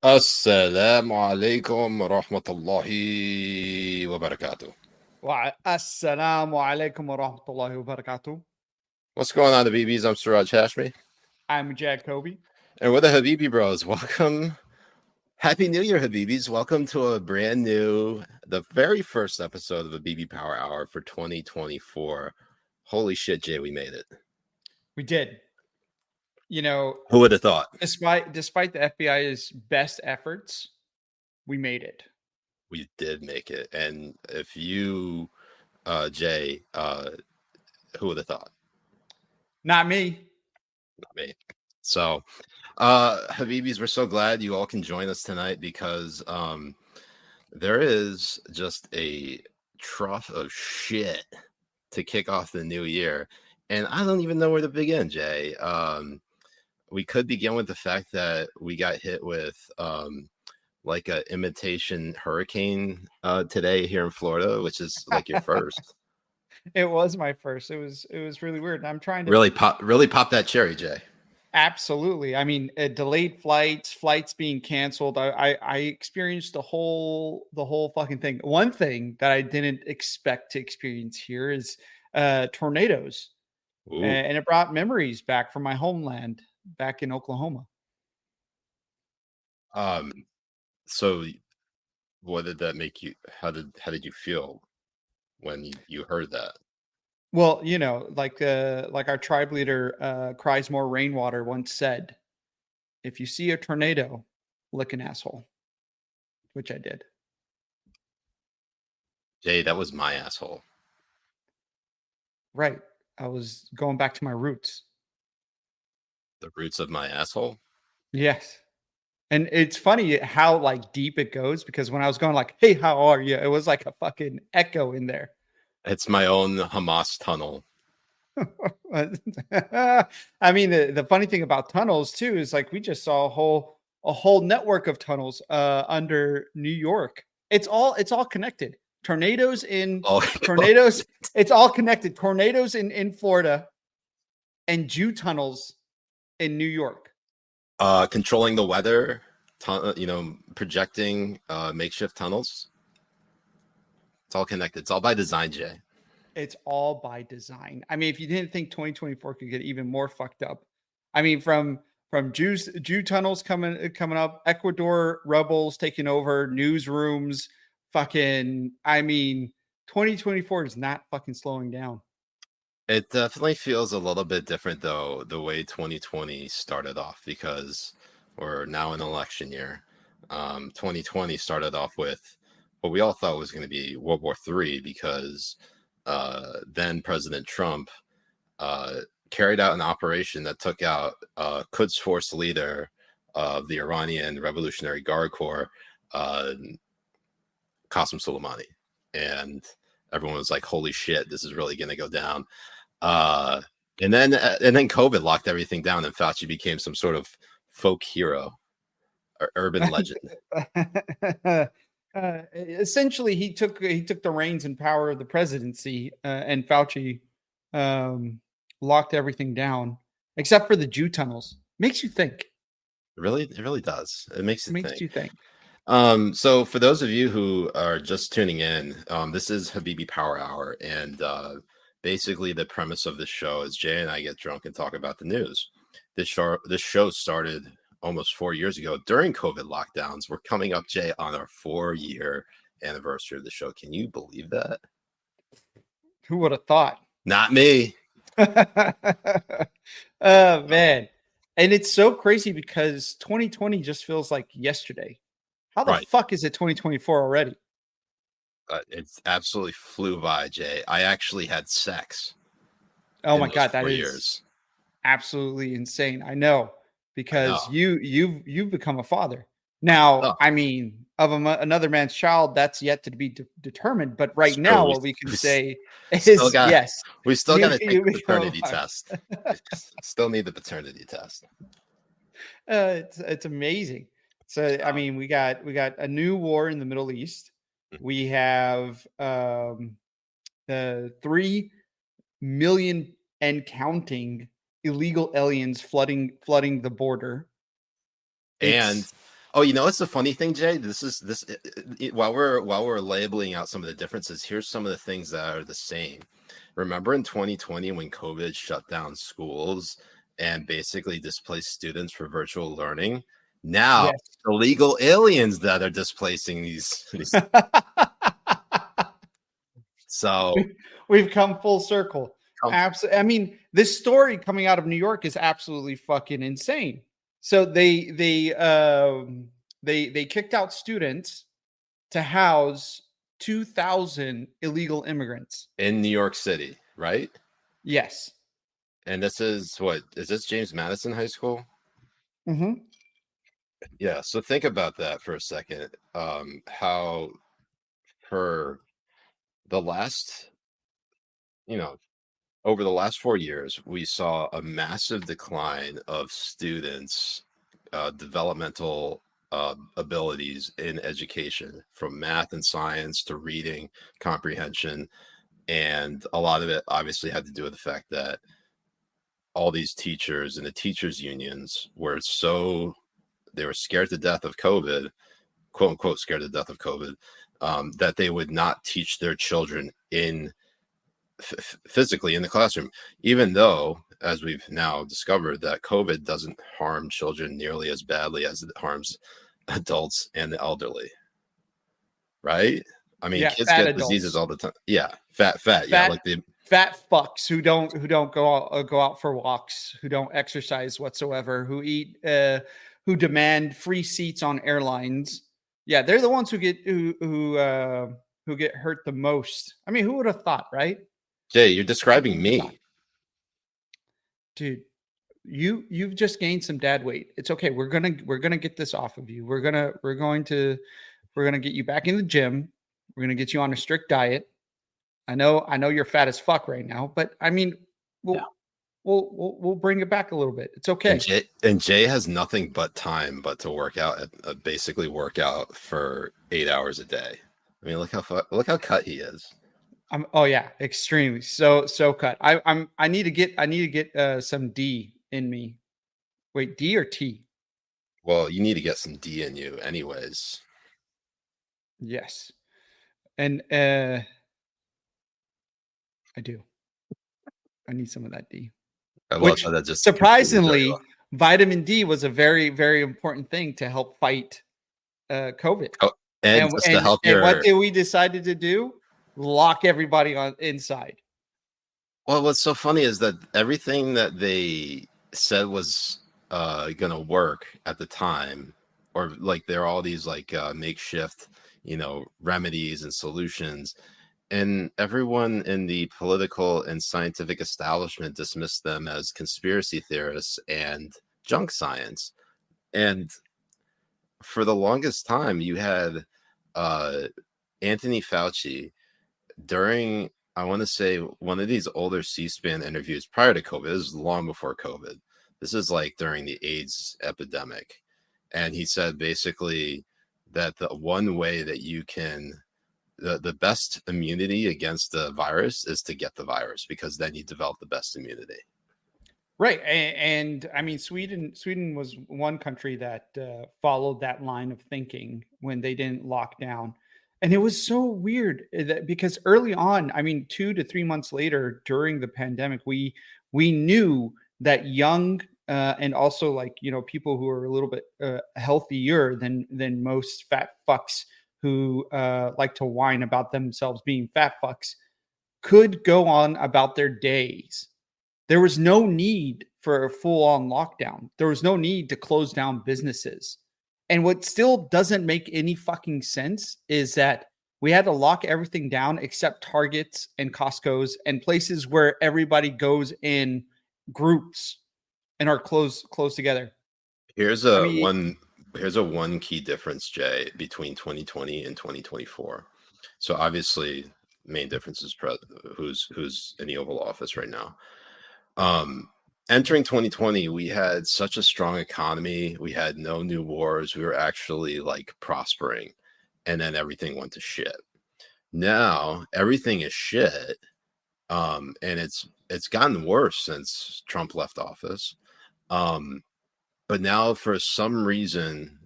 Assalamu alaikum wa rahmatullahi wa barakatuh. Assalamu alaikum wa rahmatullahi wa barakatuh. What's going on, Habibis? I'm Siraj Hashmi. I'm Jay Kobbe. And we're the Habibi Bros. Welcome. Happy New Year, Habibis. Welcome to a brand new, the very first episode of Habibi Power Hour for 2024. Holy shit, Jay, we made it. We did. You know, who would have thought? Despite the FBI's best efforts, we made it. We did make it. And if you, Jay, who would have thought? Not me. Not me. So, Habibis, we're so glad you all can join us tonight because there is just a trough of shit to kick off the new year. And I don't even know where to begin, Jay. We could begin with the fact that we got hit with like an imitation hurricane today here in Florida, which is like your first. It was my first. It was really weird. I'm trying to really pop that cherry, Jay. Absolutely. I mean, delayed flights being canceled. I experienced the whole fucking thing. One thing that I didn't expect to experience here is tornadoes. And it brought memories back from my homeland back in Oklahoma. So what did that make you? How did you feel when you heard that? Well, you know, like our tribe leader, Cries More Rainwater, once said, if you see a tornado, lick an asshole, which I did. Jay, that was my asshole. Right. I was going back to my roots. The roots of my asshole? Yes. And it's funny how like deep it goes, because when I was going like, hey, how are you? It was like a fucking echo in there. It's my own Hamas tunnel. I mean, the funny thing about tunnels too is like we just saw a whole network of tunnels under New York. It's all connected. Tornadoes in tornadoes. It's all connected. Tornadoes in Florida and Jew tunnels in New York. Controlling the weather, projecting makeshift tunnels. It's all connected. It's all by design, Jay. It's all by design. I mean, if you didn't think 2024 could get even more fucked up, I mean, from Jew tunnels coming up, Ecuador rebels taking over newsrooms, fucking. I mean, 2024 is not fucking slowing down. It definitely feels a little bit different, though, the way 2020 started off, because we're now in election year. 2020 started off with what we all thought was going to be World War III, because then President Trump carried out an operation that took out Quds Force leader of the Iranian Revolutionary Guard Corps, Qasem Soleimani. And everyone was like, holy shit, this is really going to go down. And then COVID locked everything down, and Fauci became some sort of folk hero or urban legend. Essentially, he took the reins and power of the presidency, and Fauci locked everything down, except for the Jew tunnels. Makes you think. It really does. It makes you think. So for those of you who are just tuning in, this is Habibi Power Hour, and basically the premise of this show is Jay and I get drunk and talk about the news. This show started almost 4 years ago during COVID lockdowns. We're coming up, Jay, on our 4-year anniversary of the show. Can you believe that? Who would have thought? Not me. Oh, man. And it's so crazy because 2020 just feels like yesterday. How the fuck is it 2024 already? It's absolutely flew by, Jay. I actually had sex. Oh my God, that is absolutely insane. I know, because you've become a father now. I mean, of another man's child, that's yet to be determined. But right now, what we can say is yes. We still got to take the paternity test. Still need the paternity test. It's amazing. So I mean, we got a new war in the Middle East. We have 3 million and counting illegal aliens flooding the border. And It's oh, you know, it's a funny thing, Jay. While we're labeling out some of the differences, here's some of the things that are the same. Remember in 2020 when COVID shut down schools and basically displaced students for virtual learning? Now yes. illegal aliens that are displacing these. So We've come full circle. Absolutely. I mean, this story coming out of New York is absolutely fucking insane. So they kicked out students to house 2,000 illegal immigrants. in New York City, right? Yes. And this is what is this James Madison High School? Mm-hmm. Yeah. So think about that for a second. How for the last, you know, over the last 4 years, we saw a massive decline of students' developmental abilities in education, from math and science to reading comprehension. And a lot of it obviously had to do with the fact that all these teachers and the teachers' unions were they were scared to death of COVID, quote unquote, scared to death of COVID, that they would not teach their children physically in the classroom, even though, as we've now discovered, that COVID doesn't harm children nearly as badly as it harms adults and the elderly, right? I mean, Yeah, kids fat get diseases adults. all the time. Yeah, fat. Yeah, Fat like the fat fucks who don't go out for walks, who don't exercise whatsoever, who demand free seats on airlines. Yeah, they're the ones who get hurt the most. I mean, who would have thought, right? Jay, you're Who describing would have thought? me. Dude, you've just gained some dad weight. It's okay. We're gonna get this off of you. We're gonna get you back in the gym. We're gonna get you on a strict diet. I know you're fat as fuck right now, but I mean, Yeah. we'll bring it back a little bit. It's And okay. Jay has nothing but time but to work out, basically work out for 8 hours a day. I mean, look how cut he is. Oh yeah, extremely so cut. I need to get some D in me. Wait, D or T? Well, you need to get some D in you, anyways. Yes, and I do. I need some of that D. I love Which how that just completely threw you off. surprisingly, vitamin D was a very very important thing to help fight COVID. Oh, and And just to and help and what your did we decided to do? Lock everybody on inside. well, what's so funny is that everything that they said was gonna work at the time, or like there are all these like makeshift, remedies and solutions, and everyone in the political and scientific establishment dismissed them as conspiracy theorists and junk science. And for the longest time, you had uh, Anthony Fauci during, I want to say, one of these older C-SPAN interviews prior to COVID. This is long before COVID. This is like during the AIDS epidemic. And he said basically that the one way that you can the best immunity against the virus is to get the virus, because then you develop the best immunity. Right, and I mean, Sweden was one country that followed that line of thinking when they didn't lock down, and it was so weird because early on, I mean, 2 to 3 months later during the pandemic, we knew that young and also like people who are a little bit healthier than most fat fucks who like to whine about themselves being fat fucks could go on about their days. There was no need for a full on lockdown. There was no need to close down businesses. And what still doesn't make any fucking sense is that we had to lock everything down except Targets and Costco's and places where everybody goes in groups and are close together. Here's I a mean, one here's a one key difference, Jay, between 2020 and 2024. So obviously, main difference is who's in the Oval Office right now. entering 2020, we had such a strong economy. We had no new wars. We were actually like prospering, and then everything went to shit. Now everything is shit, and it's gotten worse since Trump left office. Um, but now for some reason,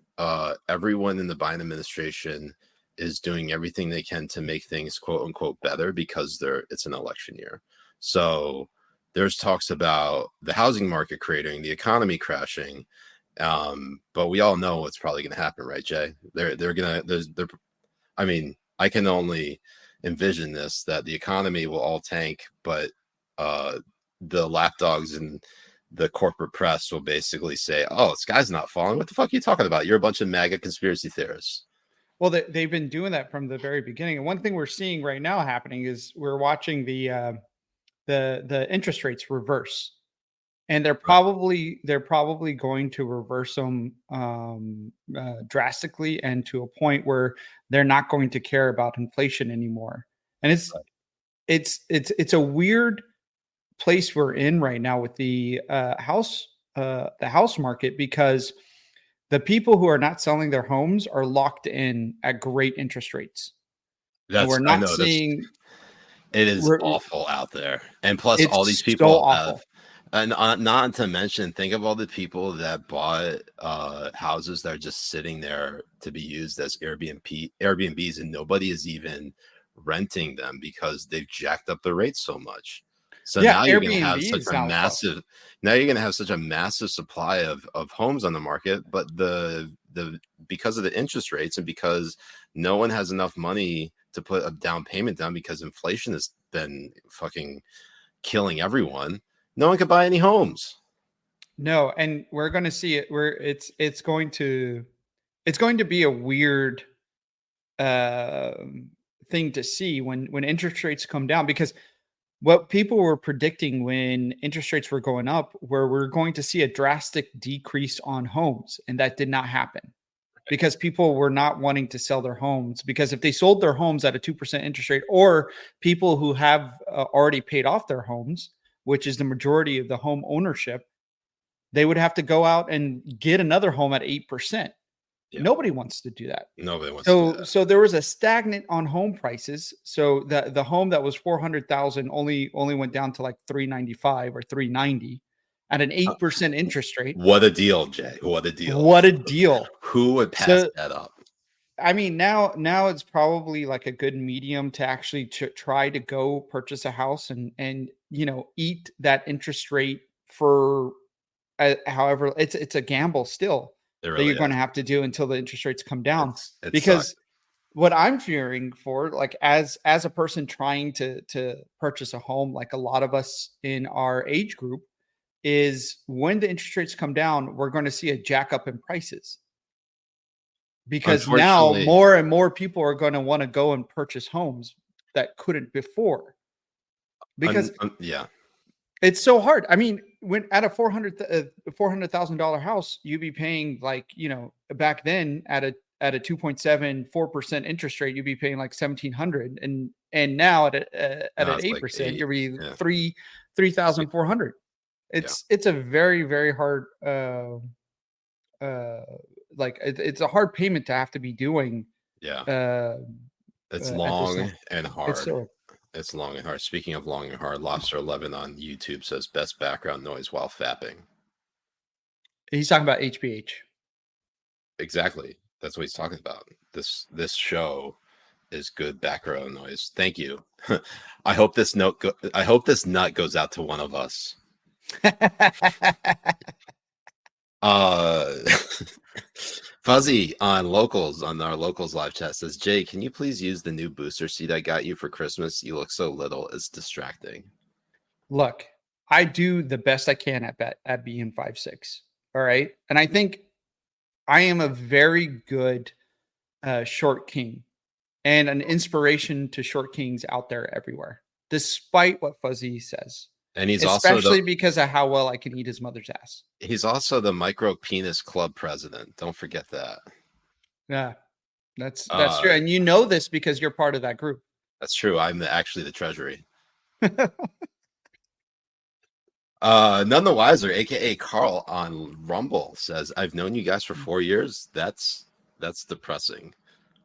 everyone in the Biden administration is doing everything they can to make things quote unquote better because it's an election year. So there's talks about the housing market cratering, the economy crashing. But we all know what's probably going to happen, right, Jay? They're gonna they're I mean, I can only envision this, that the economy will all tank, but the lapdogs and the corporate press will basically say, "Oh, the sky's not falling. What the fuck are you talking about? You're a bunch of MAGA conspiracy theorists." Well, they've been doing that from the very beginning. And one thing we're seeing right now happening is we're watching the interest rates reverse, and they're probably going to reverse them drastically and to a point where they're not going to care about inflation anymore. And it's a weird place we're in right now with the house market, because the people who are not selling their homes are locked in at great interest rates, and we're I not know seeing it is we're awful out there, and plus all these it's so people have, awful. and not to mention, think of all the people that bought houses that are just sitting there to be used as Airbnbs, and nobody is even renting them because they've jacked up the rates so much. So Yeah, now you're going to have Airbnb such is a now tough. massive now you're going to have such a massive supply of homes on the market, but the because of the interest rates and because no one has enough money to put a down payment down because inflation has been fucking killing everyone, no one could buy any homes. No, and we're going to see it where it's going to be a weird um thing to see when interest rates come down, because what people were predicting when interest rates were going up, where we're going to see a drastic decrease on homes, and that did not happen because people were not wanting to sell their homes, because if they sold their homes at a 2% interest rate, or people who have already paid off their homes, which is the majority of the home ownership, they would have to go out and get another home at 8%. Yeah, Nobody wants to do that. nobody wants to do So that. so there was a stagnant on home prices. So the home that was 400,000 only went down to like 395 or 390 at an 8% interest rate. What a deal, Jay. What a deal. What a deal. Who would pass So that up? I mean, now it's probably like a good medium to actually try to go purchase a house and eat that interest rate for however, it's a gamble still It that really you're going is. to have to do until the interest rates come down. It sucks. Because what I'm fearing for, like, as a person trying to purchase a home, like a lot of us in our age group, is when the interest rates come down, we're going to see a jack up in prices, because now Unfortunately, more and more people are going to want to go and purchase homes that couldn't before, because yeah, it's so hard. I mean, when at a $400,000 house, you'd be paying, like, back then at a 2.74% interest rate, you'd be paying like 1,700, and now at no, an it's like 8%, eight. you'll be Yeah, three it's like, thousand four hundred. yeah, It's a very, very hard uh like it's a hard payment to have to be doing yeah. uh, It's at this long time. and It's hard. so It's long and hard. Speaking of long and hard, Lobster 11 on YouTube says best background noise while fapping. he's talking about HPH. Exactly. That's what he's talking about. This show is good background noise. Thank you. I hope this nut goes out to one of us. Uh Fuzzy on our locals live chat says, Jay, can you please use the new booster seat I got you for Christmas? You look so little. It's distracting. Look, I do the best I can at being 5'6". All right. And I think I am a very good short king and an inspiration to short kings out there everywhere, despite what Fuzzy says, And especially because of how well I can eat his mother's ass. he's also the micro penis club president. Don't forget that. Yeah, that's true. And you know this because you're part of that group. That's true. I'm actually the treasury. None the wiser, aka Carl on Rumble says, "I've known you guys for 4 years. That's depressing.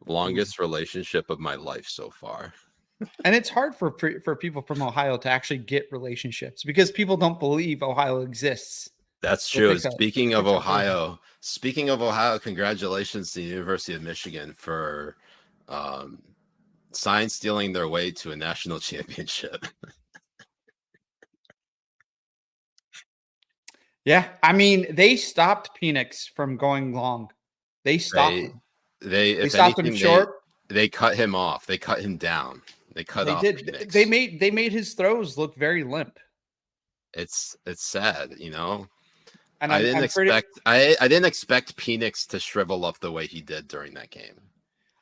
Ooh. Longest relationship of my life so far." And it's hard for people from Ohio to actually get relationships because people don't believe Ohio exists. That's So it true. takes a Speaking of Ohio, congratulations to the University of Michigan for um, sign stealing their way to a national championship. Yeah, I mean, they stopped Penix from going long. They stopped They him. they They if stopped him anything short. they cut him off. They cut him down. They cut They off did. They Penix. made his throws look very limp. It's sad, you know. And I didn't I'm pretty expect I didn't expect Penix to shrivel up the way he did during that game.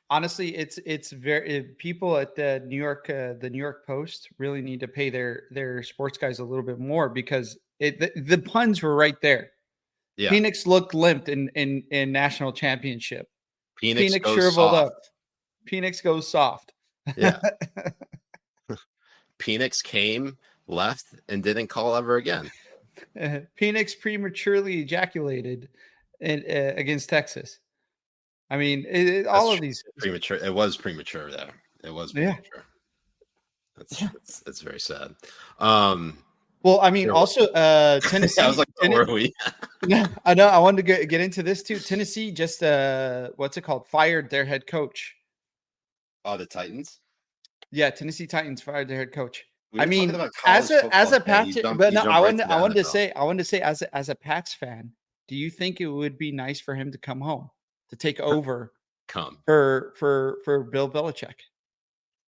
honestly, it's very people at the New York Post really need to pay their sports guys a little bit more because the puns were right there. Yeah. Penix looked limped in national championship. Penix Penix goes shriveled soft. up. Penix goes soft. Yeah. Penix came, left, and didn't call ever again. Penix prematurely ejaculated against Texas. I mean, That's all of true. these. Premature. It was premature there. It was Yeah. premature. Yeah. That's very sad. Um, Well, I mean, here- also I was Tennessee. like, where are we? Yeah, I know. I wanted to get into this too. Tennessee just what's it called? Fired their head coach. Oh, the Titans. Yeah, Tennessee Titans fired their head coach. We I were talking mean, about as college a football, Jay. Pats, but You no, jump right to the I wanted to NFL. say as a Pats fan, do you think it would be nice for him to come home to take over Come. for Bill Belichick?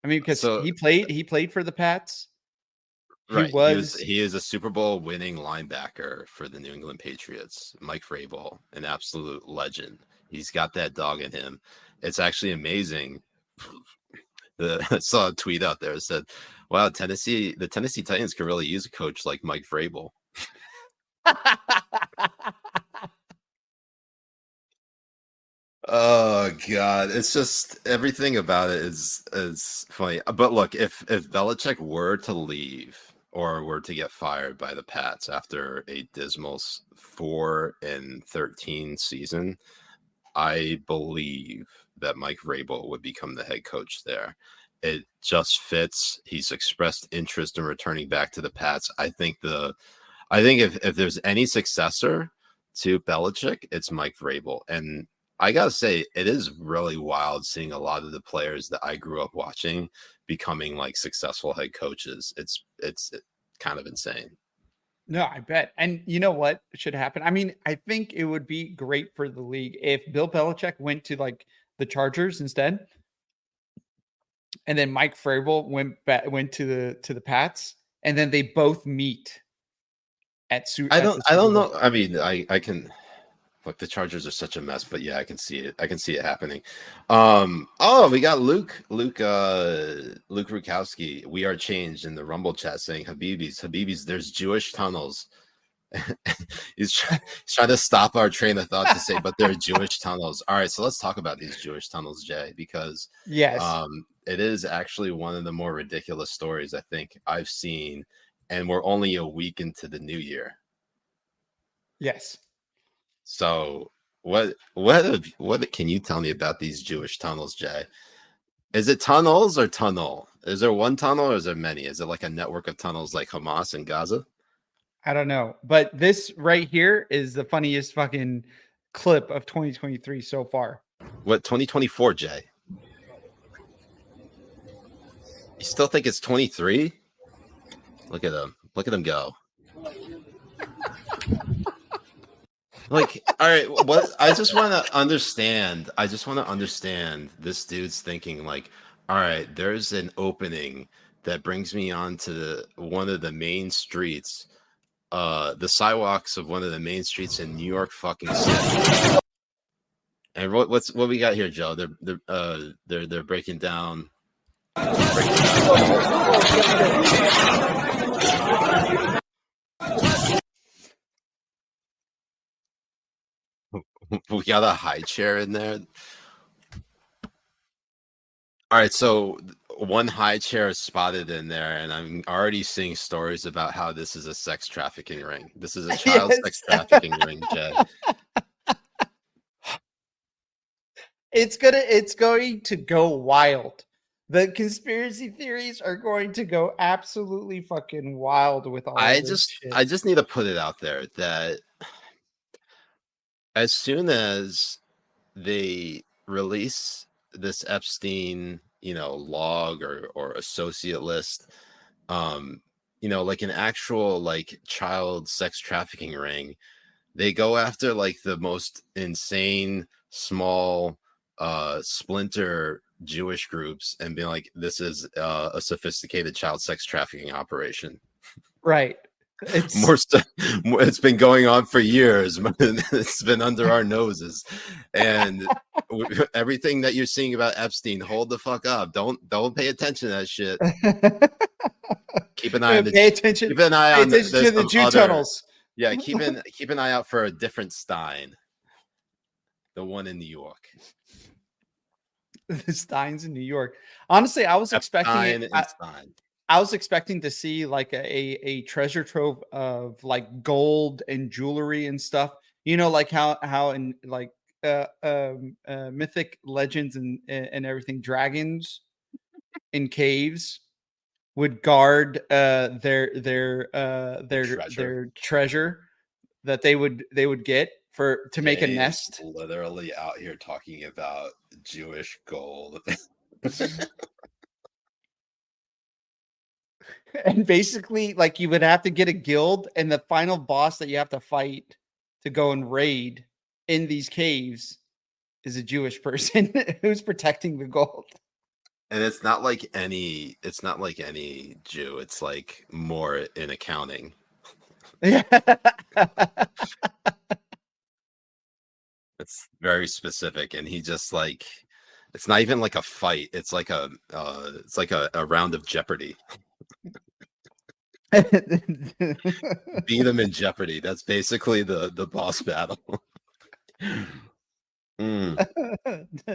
I mean, because So he played for the Pats. He right, was he is a Super Bowl winning linebacker for the New England Patriots. Mike Vrabel, an absolute legend. He's got that dog in him. It's actually amazing. I saw a tweet out there that said, "Wow, the Tennessee Titans could really use a coach like Mike Vrabel." Oh God, it's just everything about it is funny. But look, if Belichick were to leave or were to get fired by the Pats after a dismal 4-13 season, I believe that Mike Vrabel would become the head coach there. It just fits. He's expressed interest in returning back to the Pats. I think if there's any successor to Belichick, it's Mike Vrabel. And I gotta say, it is really wild seeing a lot of the players that I grew up watching becoming like successful head coaches. It's kind of insane. no, I bet. And you know what should happen? I mean, I think it would be great for the league if Bill Belichick went to like the Chargers instead, and then Mike Vrabel went to the Pats, and then they both meet at the I Super don't Bowl. know. I mean, I can look, the Chargers are such a mess, but yeah, I can see it. I can see it happening. Oh, we got Luke Rukowski. We are changed in the Rumble chat saying Habibis, there's Jewish tunnels. He's trying to stop our train of thought to say, but there are Jewish tunnels. All right, so let's talk about these Jewish tunnels, Jay, because Yes, it is actually one of the more ridiculous stories I think I've seen, and we're only a week into the new year. yes. So what can you tell me about these Jewish tunnels, Jay? Is it tunnels or tunnel? Is there one tunnel or is there many? Is it like a network of tunnels like Hamas and Gaza? I don't know, but this right here is the funniest fucking clip of 2023 so far. What 2024, Jay? You still think it's 23? Look at them. Look at them go. Like, all right, what I just want to understand. I just want to understand this dude's thinking like, all right, there's an opening that brings me onto one of the main streets, the sidewalks of one of the main streets in New York fucking city. And what we got here, Joe? They're breaking down. We got a high chair in there. All right, so one high chair is spotted in there, and I'm already seeing stories about how this is a sex trafficking ring. This is a child sex Yes. trafficking ring, Jay. It's going to go wild. The conspiracy theories are going to go absolutely fucking wild with all of this shit. I just need to put it out there that as soon as they release this Epstein, log or associate list, like an actual like child sex trafficking ring, they go after like the most insane small splinter Jewish groups and be like, this is a sophisticated child sex trafficking operation. Right. It's been going on for years. It's been under our noses, and everything that you're seeing about Epstein, hold the fuck up. Don't pay attention to that shit. Keep an eye on pay attention. Keep an eye pay on attention to the Jew tunnels. Yeah, keep an eye out for a different Stein. The one in New York. The Steins in New York. Honestly, I was expecting it. I was expecting to see like a treasure trove of like gold and jewelry and stuff. Like how in like mythic legends and everything, dragons in caves would guard their treasure that they would get to make a nest. Literally out here talking about Jewish gold. And basically, like, you would have to get a guild, and the final boss that you have to fight to go and raid in these caves is a Jewish person who's protecting the gold. And it's not like any Jew. It's like more in accounting. Yeah. It's very specific, and he just like, it's not even like a fight. It's like a round of Jeopardy. Beat him in Jeopardy. That's basically the boss battle.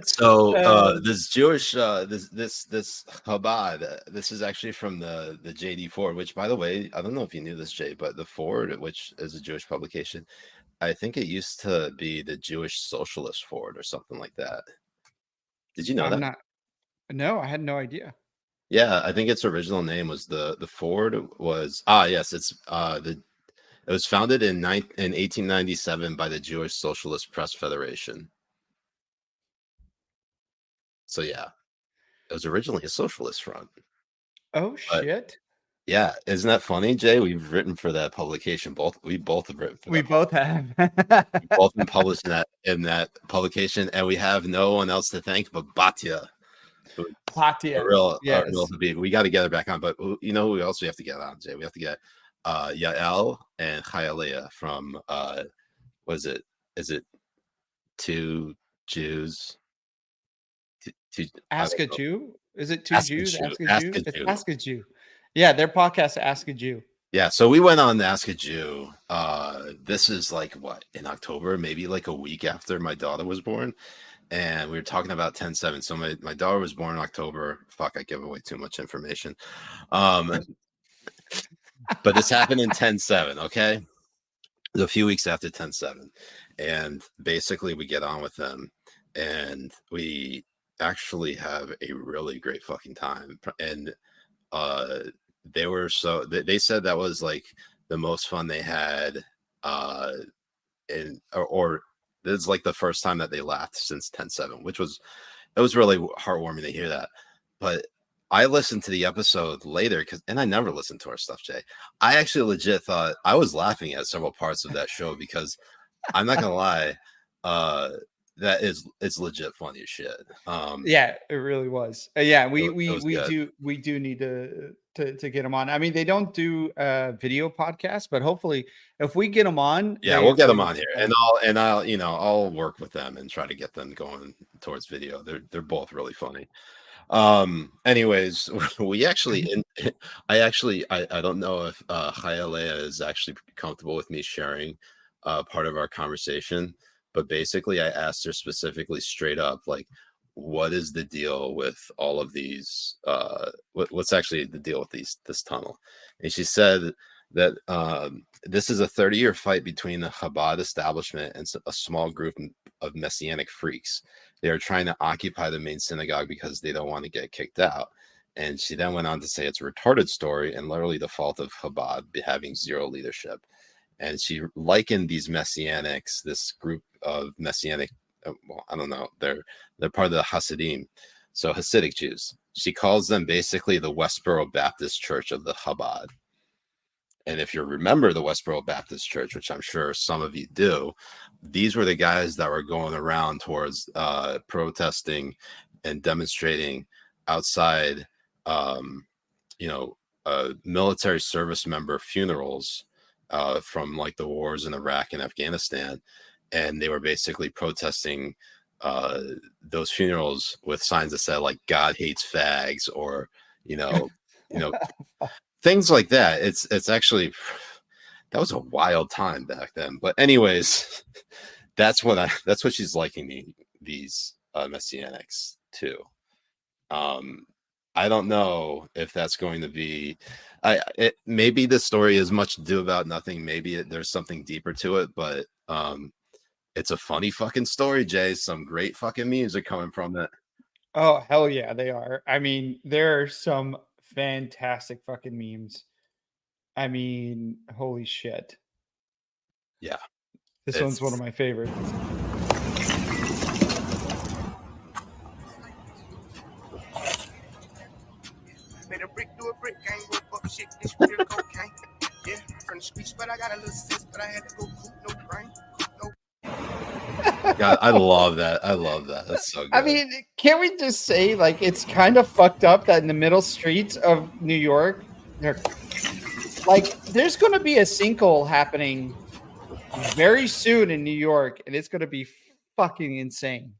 So this Jewish this Chabad, this is actually from the JD Ford, which, by the way, I don't know if you knew this, Jay, but the Ford, which is a Jewish publication, I think it used to be the Jewish Socialist Ford or something like that. Did you know that? No, I had no idea. Yeah, I think its original name was the Ford was yes, it was founded in 1897 by the Jewish Socialist Press Federation. So yeah, it was originally a socialist front. Oh shit! Yeah, isn't that funny, Jay? We've written for that publication. We both have written for that. We both have. We've both been published in that publication, and we have no one else to thank but Batya. Batya, a real Habibi. We got to get her back on, but you know who else we have to get on, Jay? We have to get Yael and Chayalea from what is it? Is it Two Jews? Ask a Jew? Is it Two Jews? Ask a Jew? It's Ask a Jew. Yeah, their podcast, Ask a Jew. Yeah, so we went on Ask a Jew. This is like what, in October, maybe like a week after my daughter was born. And we were talking about 10/7. So my daughter was born in October. Fuck, I give away too much information. But this happened in 10/7, okay? It was a few weeks after 10/7. And basically we get on with them, and we actually have a really great fucking time. And they were they said that was like the most fun they had or this is like the first time that they laughed since 10/7, which was really heartwarming to hear that. But I listened to the episode later and I never listened to our stuff, Jay. I actually legit thought I was laughing at several parts of that show because I'm not gonna lie, it's legit funny as shit. Yeah, it really was. Yeah, we do need to get them on. I mean, they don't do video podcasts, but hopefully, if we get them on, we'll get them on here, and I'll work with them and try to get them going towards video. They're both really funny. Anyways, we actually I don't know if Chayalea is actually comfortable with me sharing part of our conversation, but basically I asked her specifically straight up, like, what is the deal with all of these? What's actually the deal with this tunnel? And she said that this is a 30-year fight between the Chabad establishment and a small group of Messianic freaks. They are trying to occupy the main synagogue because they don't want to get kicked out. And she then went on to say it's a retarded story and literally the fault of Chabad having zero leadership. And she likened these Messianics, this group of Messianic, well, I don't know, they're part of the Hasidim, so Hasidic Jews. She calls them basically the Westboro Baptist Church of the Chabad. And if you remember the Westboro Baptist Church, which I'm sure some of you do, these were the guys that were going around towards protesting and demonstrating outside, military service member funerals from like the wars in Iraq and Afghanistan. And they were basically protesting those funerals with signs that said like God hates fags, or things like that. It's actually, that was a wild time back then. But anyways, that's what she's liking these Messianics too. I don't know if that's going to be. Maybe the story is much ado about nothing. Maybe there's something deeper to it, but it's a funny fucking story, Jay. Some great fucking memes are coming from it. Oh, hell yeah, they are. I mean, there are some fantastic fucking memes. I mean, holy shit. Yeah. This one's one of my favorites. Made a brick do a brick, I ain't go fuck shit, this real cocaine. Yeah, from the streets, but I got a little sis, but I had to go coop no brain. God, I love that. That's so good. I mean, can't we just say, like, it's kind of fucked up that in the middle streets of New York, there's going to be a sinkhole happening very soon in New York, and it's going to be fucking insane.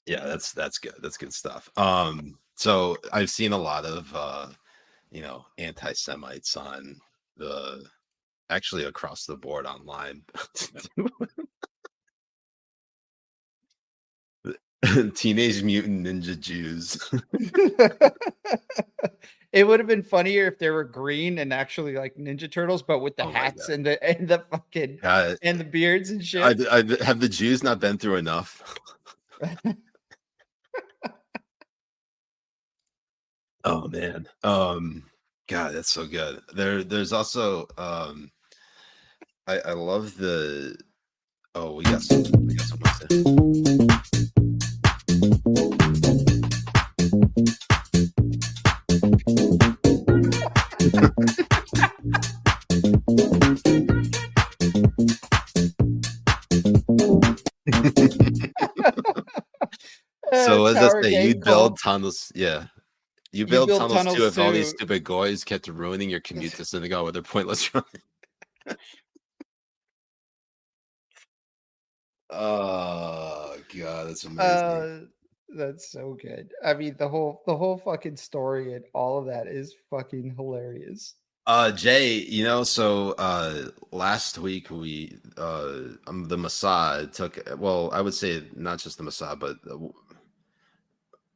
Yeah, that's good. That's good stuff. So I've seen a lot of anti-Semites on actually across the board online. Teenage Mutant Ninja Jews. It would have been funnier if they were green and actually like Ninja Turtles, but with the hats and the fucking and the beards and shit. Have the Jews not been through enough? Oh man. God, that's so good. There's also I love the we got some So what does that say? You build tunnels, yeah. You build tunnels too if all these stupid goys kept ruining your commute to synagogue with their pointless running. Oh god, that's amazing. That's so good. I mean, the whole fucking story and all of that is fucking hilarious. Jay, so last week we the Mossad took, well, I would say not just the Mossad, but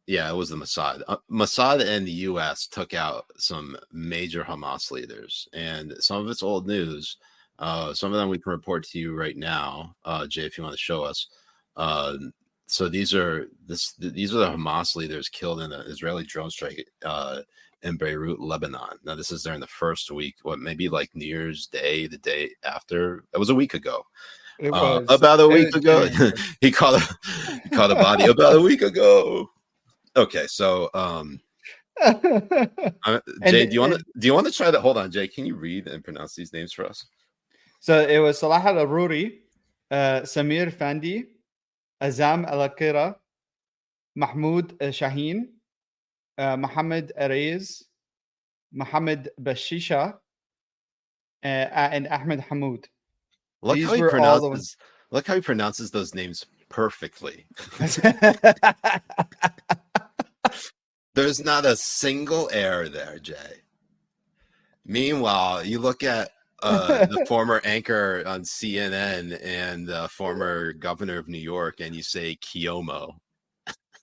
yeah, it was the Mossad. Mossad and the U.S. took out some major Hamas leaders, and some of it's old news. Some of them we can report to you right now, Jay, if you want to show us. So these are the Hamas leaders killed in an Israeli drone strike in Beirut, Lebanon. Now this is during the first week, maybe like New Year's Day, the day after. It was a week ago. It was about a week ago. He caught a body about a week ago. Okay, so Jay, do you want to try that? Hold on, Jay. Can you read and pronounce these names for us? So it was Salah al-Aruri, Samir Fandi, Azam al-Akira, Mahmoud Shaheen, Mohammed Arez, Mohammed Bashisha, and Ahmed Hamoud. Look how he pronounces those names perfectly. There's not a single error there, Jay. Meanwhile, you look at the former anchor on CNN and former governor of New York, and you say Cuomo.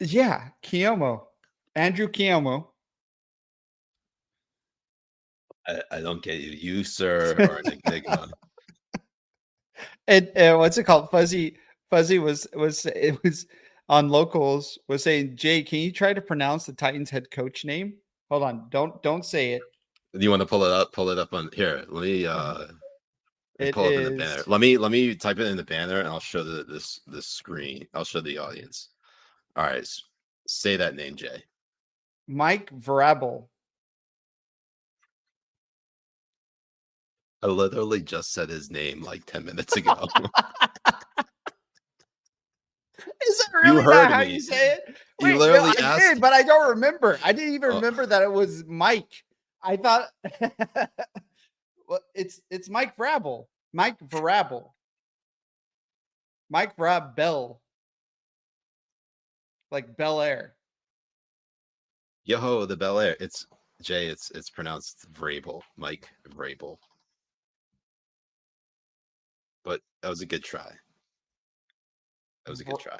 Yeah, Cuomo. Andrew Cuomo. I don't get you. You, sir, are an enigma. And what's it called? Fuzzy was it was on locals was saying, Jay, can you try to pronounce the Titans head coach name? Hold on, don't say it. Do you want to pull it up? Pull it up on here. Let me It pull up in the banner. is Let me type it in the banner and I'll show this screen. I'll show the audience. All right. Say that name, Jay. Mike Vrabel. I literally just said his name like 10 minutes ago. Is that You really not heard how me. you say it? You Wait, no, literally I asked. did, but I don't remember. I didn't even Oh, remember that it was Mike. I thought well, it's Mike Vrabel. Mike Vrabel. Mike Vrabel. Like Bel Air. yo, the Bel Air. It's Jay. It's pronounced Vrabel. Mike Vrabel. But that was a good try. That was a good try.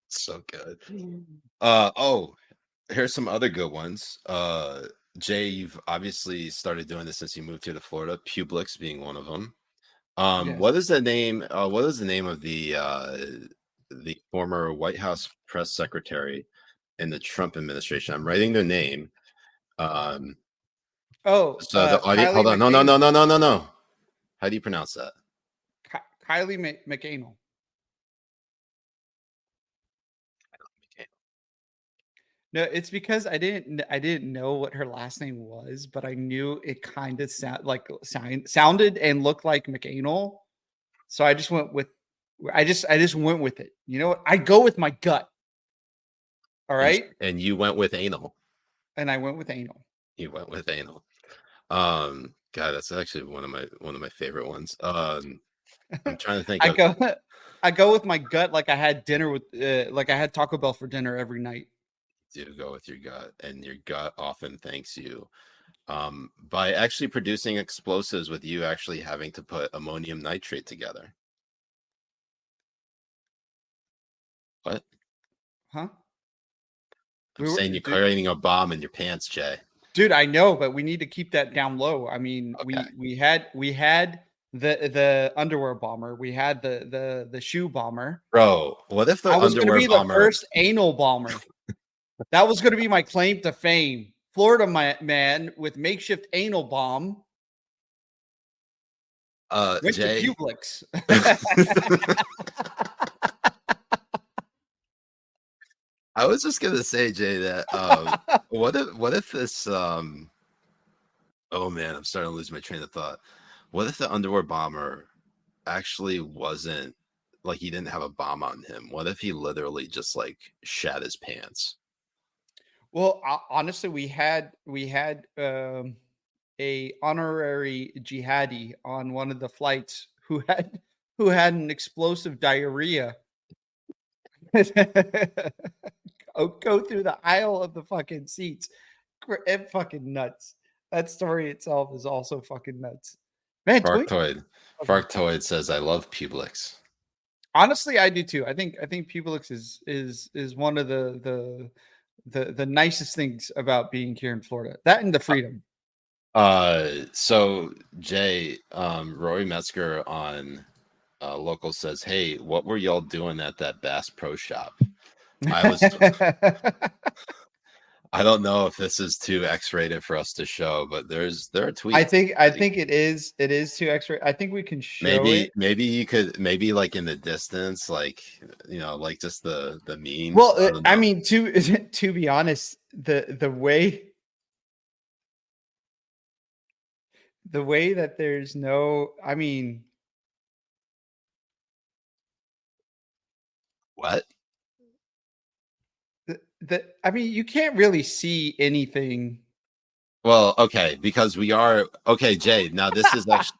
So good. Oh, here's some other good ones. Jay, you've obviously started doing this since you moved here to Florida. Publix being one of them. Yes. What is the name? What is the name of the former White House press secretary in the Trump administration? I'm writing their name. So the audience. Kylie Hold on. No, no, no, McAnal. no, no, no, no. How do you pronounce that? Kylie McAnal. Okay. No, it's because I didn't know what her last name was, but I knew it kind of sounded and looked like McAnal. So I just went with I just went with it. You know what? I go with my gut. All right. And you went with anal. And I went with anal. You went with anal. God, that's actually one of my favorite ones. I'm trying to think I of. go I go with my gut like I had dinner with like I had Taco Bell for dinner every night. Do go with your gut, and your gut often thanks you by actually producing explosives with you actually having to put ammonium nitrate together. What? Huh? I'm saying you're creating a bomb in your pants, Jay. Dude, I know, but we need to keep that down low. I mean, Okay. we had the underwear bomber, we had the shoe bomber. Bro, what if the I was going to underwear be the bomber? first anal bomber. That was going to be my claim to fame. Florida man with makeshift anal bomb. Went Jay. to Publix. I was just gonna say, Jay, that what if this oh man, I'm starting to lose my train of thought. What if the underwear bomber actually wasn't like he didn't have a bomb on him? What if he literally just like shat his pants? Well, honestly, we had a honorary jihadi on one of the flights who had an explosive diarrhea. Go through the aisle of the fucking seats. It fucking nuts. That story itself is also fucking nuts. Man, Farktoid says I love Publix. honestly, I do too. I think Publix is one of the nicest things about being here in Florida. That and the freedom. So Jay, Rory Metzger on local says, hey, what were y'all doing at that Bass Pro Shop? I was I don't know if this is too X-rated for us to show, but there are tweets. I think it is too extra. I think we can show it. Maybe you could maybe like in the distance, like like just the memes. Well, I mean, to be honest, the way that there's no, I mean, What? I mean, you can't really see anything. Well, okay, because we are okay, Jay. Now this is actually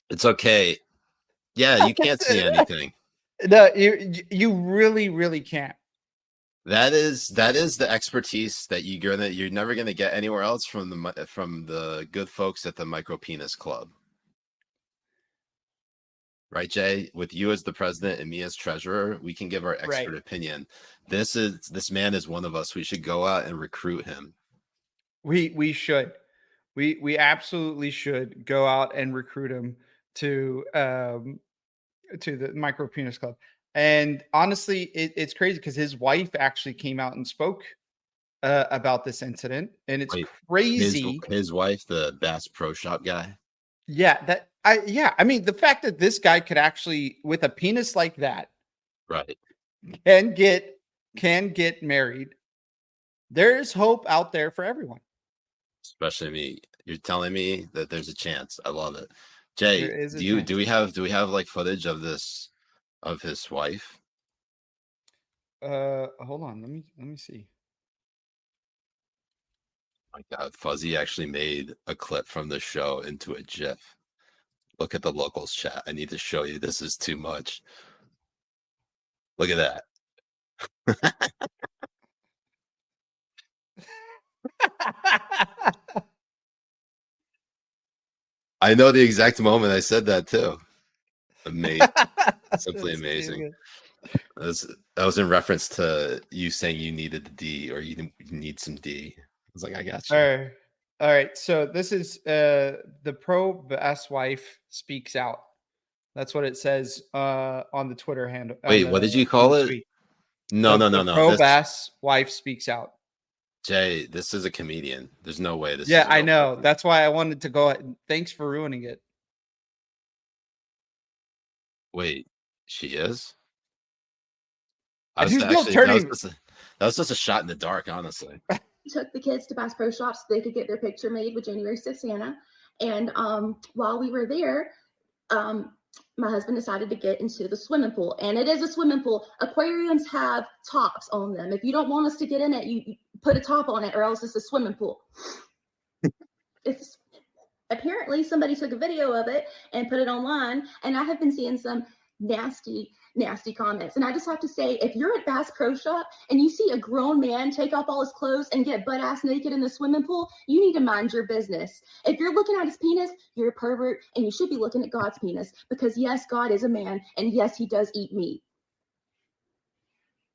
it's okay. Yeah, you can't see anything. No, you really can't. That is the expertise that you're never gonna get anywhere else from the good folks at the Micro Penis Club. Right, Jay? With you as the president and me as treasurer, we can give our expert opinion. This man is one of us. We should go out and recruit him. We should. We absolutely should go out and recruit him to the Micro Penis Club. And honestly, it's crazy because his wife actually came out and spoke about this incident, and it's crazy. His wife, the Bass Pro Shop guy. Yeah, I mean, the fact that this guy could actually, with a penis like that, right, can get married. There's hope out there for everyone. Especially me. You're telling me that there's a chance. I love it. Jay, do we have like footage of his wife? Hold on, let me see. My God, Fuzzy actually made a clip from the show into a GIF. Look at the locals chat. I need to show you. This is too much. Look at that. I know the exact moment I said that too. Amazing. Simply amazing. That was in reference to you saying you needed the D, or you need some D. I was like, I got you. All right. So this is the pro bass wife speaks out. That's what it says on the Twitter handle. Wait, what did you call it? Tweet. No. Pro bass wife speaks out. Jay, this is a comedian. There's no way this. Yeah, I know. Person. That's why I wanted to go ahead. Thanks for ruining it. Wait, she is? That was just a shot in the dark, honestly. Took the kids to Bass Pro Shops so they could get their picture made with January 6th Santa. And while we were there, my husband decided to get into the swimming pool. And it is a swimming pool. Aquariums have tops on them. If you don't want us to get in it, you put a top on it, or else it's a swimming pool. It's apparently somebody took a video of it and put it online. And I have been seeing some nasty comments. And I just have to say, if you're at Bass Pro Shop and you see a grown man take off all his clothes and get butt ass naked in the swimming pool, you need to mind your business. If you're looking at his penis, you're a pervert, and you should be looking at God's penis, because yes, God is a man, and yes, he does eat meat.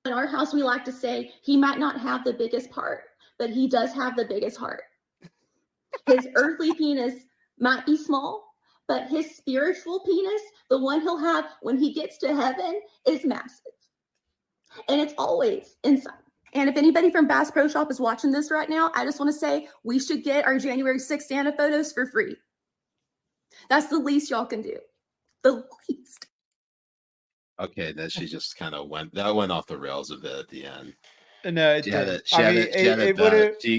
In our house, we like to say he might not have the biggest part, but he does have the biggest heart. His earthly penis might be small, but his spiritual penis, the one he'll have when he gets to heaven, is massive. And it's always inside. And if anybody from Bass Pro Shop is watching this right now, I just want to say we should get our January 6th Santa photos for free. That's the least y'all can do. The least. Okay, then she just kind of went off the rails a bit at the end. No, she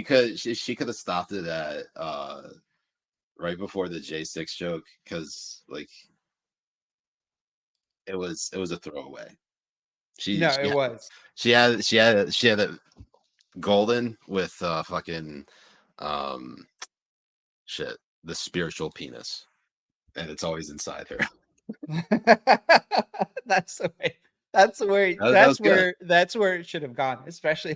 could have stopped it at right before the J6 joke, because like it was a throwaway. She had it golden with fucking shit, the spiritual penis, and it's always inside her. That's where it should have gone. Especially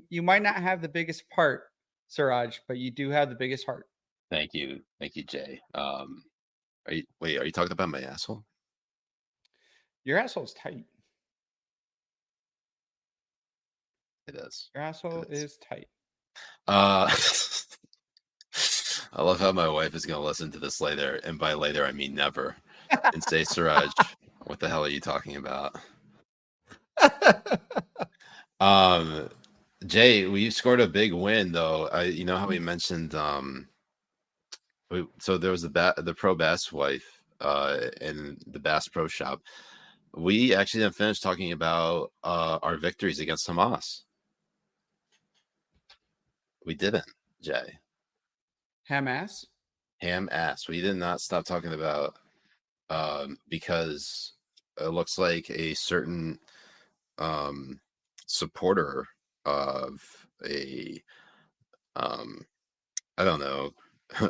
you might not have the biggest part, Siraj, but you do have the biggest heart. Thank you, Jay. Are you talking about my asshole? Your asshole's tight. It is. Your asshole is tight. I love how my wife is going to listen to this later, and by later I mean never, and say, Siraj, what the hell are you talking about? Jay, we scored a big win though. You know how we mentioned so there was the pro bass wife in the Bass Pro Shop. We actually didn't finish talking about our victories against Hamas. We didn't, Jay. Ham ass. We did not stop talking about because it looks like a certain supporter of a I don't know,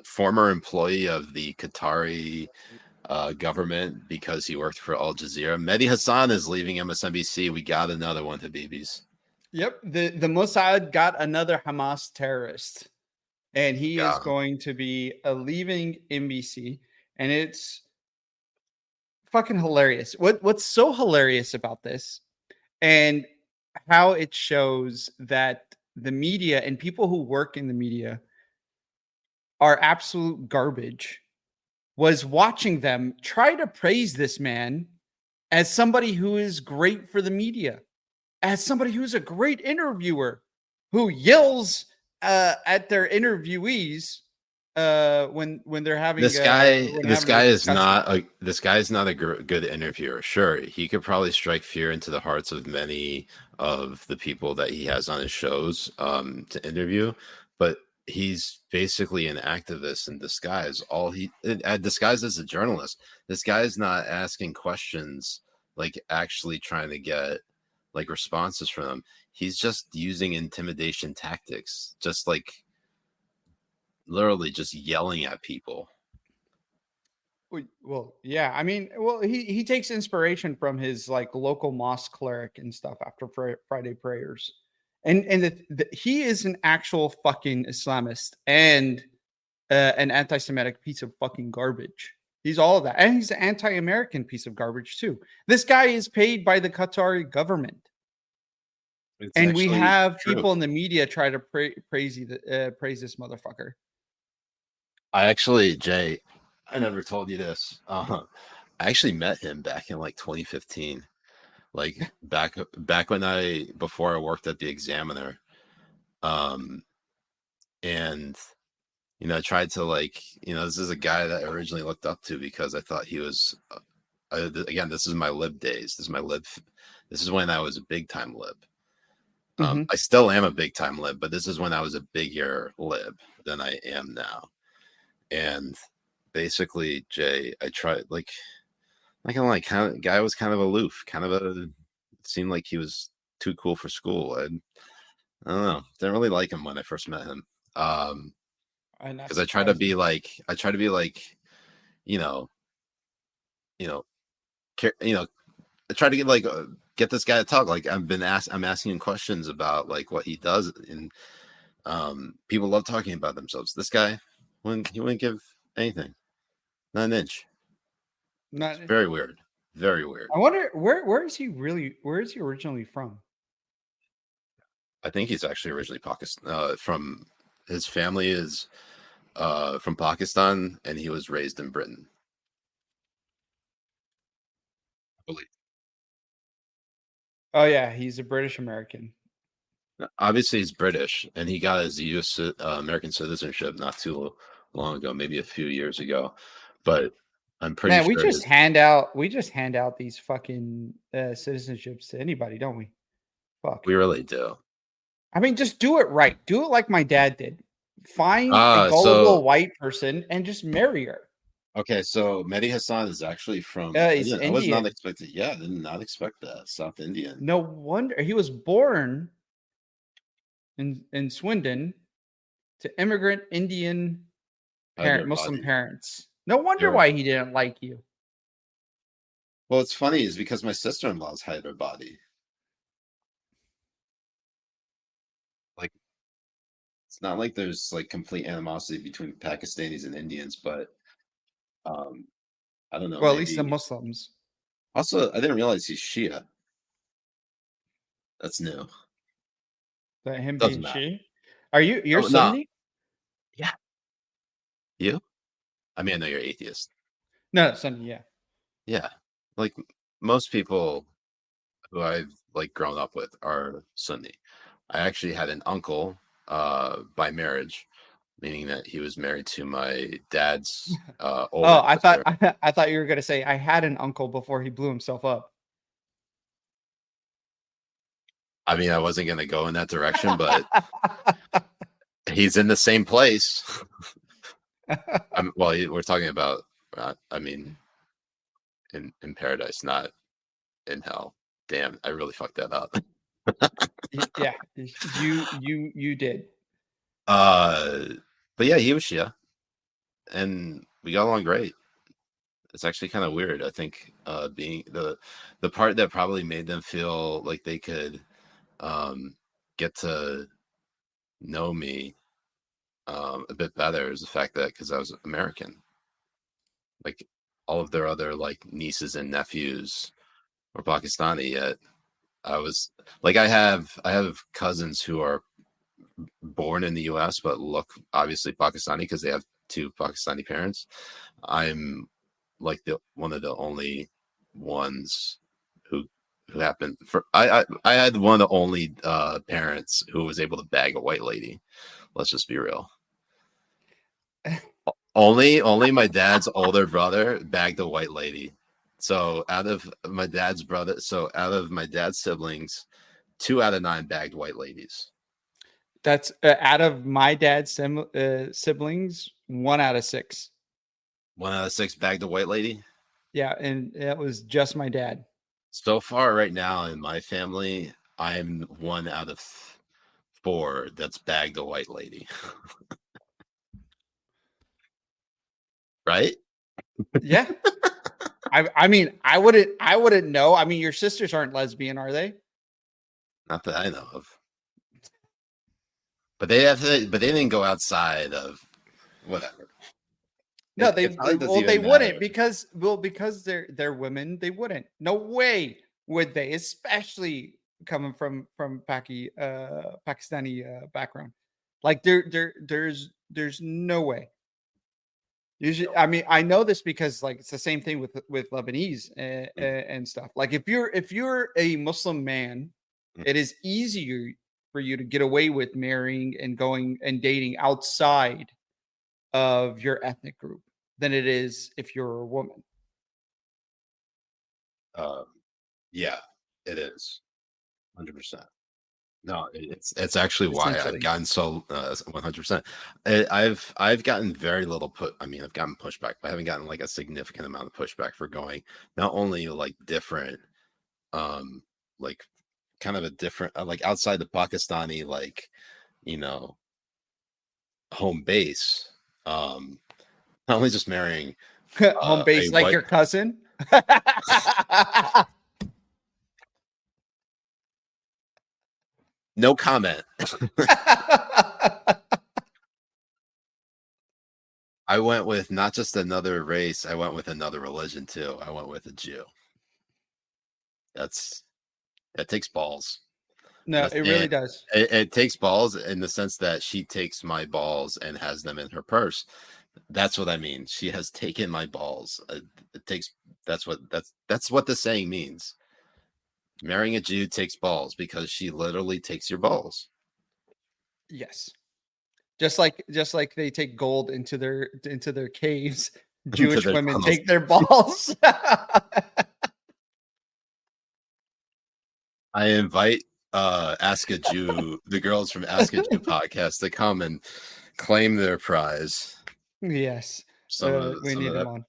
former employee of the Qatari government because he worked for Al Jazeera. Mehdi Hassan is leaving MSNBC. We got another one, Habibis. Yep, the Mossad got another Hamas terrorist, and he is going to be leaving NBC, and it's fucking hilarious. What's so hilarious about this, and how it shows that the media and people who work in the media are absolute garbage, was watching them try to praise this man as somebody who is great for the media, as somebody who's a great interviewer, who yells at their interviewees when they're having this guy is not a good interviewer. Sure, he could probably strike fear into the hearts of many of the people that he has on his shows to interview, but he's basically an activist in disguise. Disguised as a journalist. This guy is not asking questions, like actually trying to get like responses from them. He's just using intimidation tactics, just like literally just yelling at people. Well, yeah, I mean, well, he takes inspiration from his like local mosque cleric and stuff after Friday prayers, and he is an actual fucking Islamist and an anti-Semitic piece of fucking garbage. He's all of that, and he's an anti-American piece of garbage too. This guy is paid by the Qatari government, and we have people in the media try to praise this motherfucker. Jay, I never told you this. I actually met him back in like 2015, like back when before I worked at the Examiner, and I tried to this is a guy that I originally looked up to because I thought he was. Again, this is my lib days. This is when I was a big time lib. I still am a big time lib, but this is when I was a bigger lib than I am now. And basically, Jay, I tried guy was kind of aloof, seemed like he was too cool for school. I don't know, didn't really like him when I first met him. Because I try to be like, I try to get this guy to talk. Like I'm asking him questions about like what he does, and people love talking about themselves. This guy, he wouldn't give anything, not an inch. Very weird. Very weird. I wonder where is he originally from? I think he's actually originally Pakistan. From his family is from Pakistan, and he was raised in Britain, I believe. Oh yeah, he's a British American. Obviously, he's British, and he got his U.S. American citizenship not too long ago, maybe a few years ago. But I'm pretty sure we just hand out these fucking citizenships to anybody, don't we? Fuck, we really do. I mean, just do it right. Do it like my dad did. Find a gullible white person and just marry her. Okay, so Mehdi Hassan is actually from he's Indian. I was not expected. Yeah, I did not expect that. South Indian. No wonder he was born in Swindon to immigrant Indian Muslim parents. No wonder why he didn't like you. Well, it's funny is because my sister-in-law's Hyderabadi. Like, it's not like there's like complete animosity between Pakistanis and Indians, but I don't know. Well, at least the Muslims. Also, I didn't realize he's Shia. That's new. That him being Shia? Are you're Sunni? No. Yeah. You? I mean, I know you're atheist. No, Sunni, yeah. Yeah. Like most people who I've like grown up with are Sunni. I actually had an uncle by marriage, meaning that he was married to my dad's older sister. I thought you were gonna say I had an uncle before he blew himself up. I mean, I wasn't gonna go in that direction, but he's in the same place. We're talking about I mean in paradise, not in hell. Damn, I really fucked that up. Yeah, you did. But yeah, he was Shia, and we got along great. it's actually kind of weird. I think being the part that probably made them feel like they could get to know me a bit better is the fact that because I was American, like all of their other like nieces and nephews were Pakistani. Yet I was like, I have cousins who are born in the U.S. but look obviously Pakistani because they have two Pakistani parents. I'm like the one of the only ones who happened for I had one of the only parents who was able to bag a white lady. Let's just be real. Only my dad's older brother bagged a white lady. So out of my dad's siblings, 2 out of 9 bagged white ladies. That's out of my dad's siblings, 1 out of 6. 1 out of 6 bagged a white lady. Yeah, and that was just my dad. So far, right now in my family, I'm 1 out of 4 that's bagged a white lady. Right? Yeah. I mean, I wouldn't know. I mean, your sisters aren't lesbian, are they? Not that I know of. But they didn't go outside of whatever. No, they wouldn't because they're women. They wouldn't. No way would they, especially coming from Pakistani background. Like there's no way. Usually, I mean, I know this because like it's the same thing with Lebanese and stuff. Like if you're a Muslim man, it is easier for you to get away with marrying and going and dating outside of your ethnic group than it is if you're a woman. Yeah, it is 100%. No, it's actually why I've gotten so 100%. I've gotten very little I've gotten pushback, but I haven't gotten like a significant amount of pushback for going not only like different, like kind of a different like outside the Pakistani like home base, not only just marrying home base like your cousin. No comment. I went with not just another race, I went with another religion too. I went with a Jew. That takes balls. No, it really does. It takes balls in the sense that she takes my balls and has them in her purse. That's what I mean. She has taken my balls. That's what the saying means. Marrying a Jew takes balls because she literally takes your balls. Yes. Just like they take gold into their caves, Jewish women tunnels. Take their balls. I invite Ask a Jew, the girls from Ask a Jew podcast, to come and claim their prize. Yes. We need them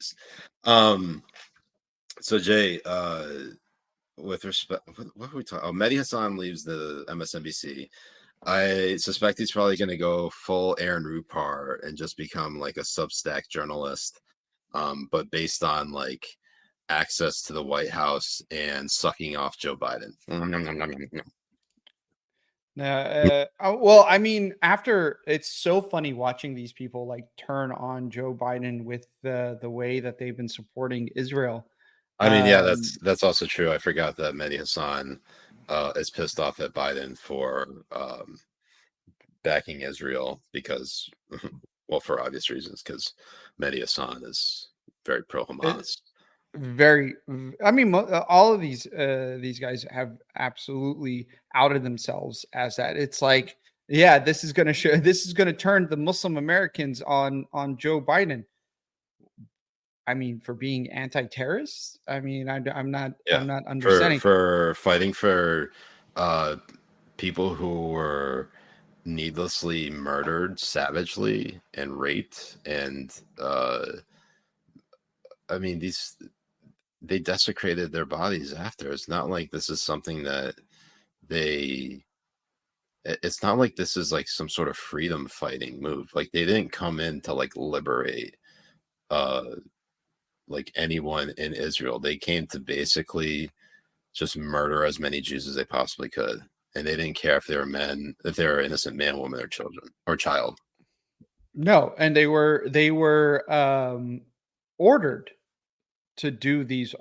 on. So Jay, with respect, what are we talking? Oh, Mehdi Hassan leaves the MSNBC. I suspect he's probably going to go full Aaron Rupar and just become like a Substack journalist, but based on like access to the White House and sucking off Joe Biden. Well, I mean, after it's so funny watching these people like turn on Joe Biden with the way that they've been supporting Israel. I mean, yeah, that's also true. I forgot that Mehdi Hassan is pissed off at Biden for backing Israel because, well, for obvious reasons, because Mehdi Hassan is very pro-Hamas. I mean, all of these guys have absolutely outed themselves as that. It's like, yeah, this is going to turn the Muslim Americans on Joe Biden. I mean, for being anti-terrorist. I mean, I'm not understanding for fighting for people who were needlessly murdered savagely and raped, and I mean they desecrated their bodies after. It's not like this is something that it's not like this is like some sort of freedom fighting move. Like they didn't come in to like liberate like anyone in Israel. They came to basically just murder as many Jews as they possibly could, and they didn't care if they were men, if they were innocent man, woman, or children or child. No, and they were ordered to do these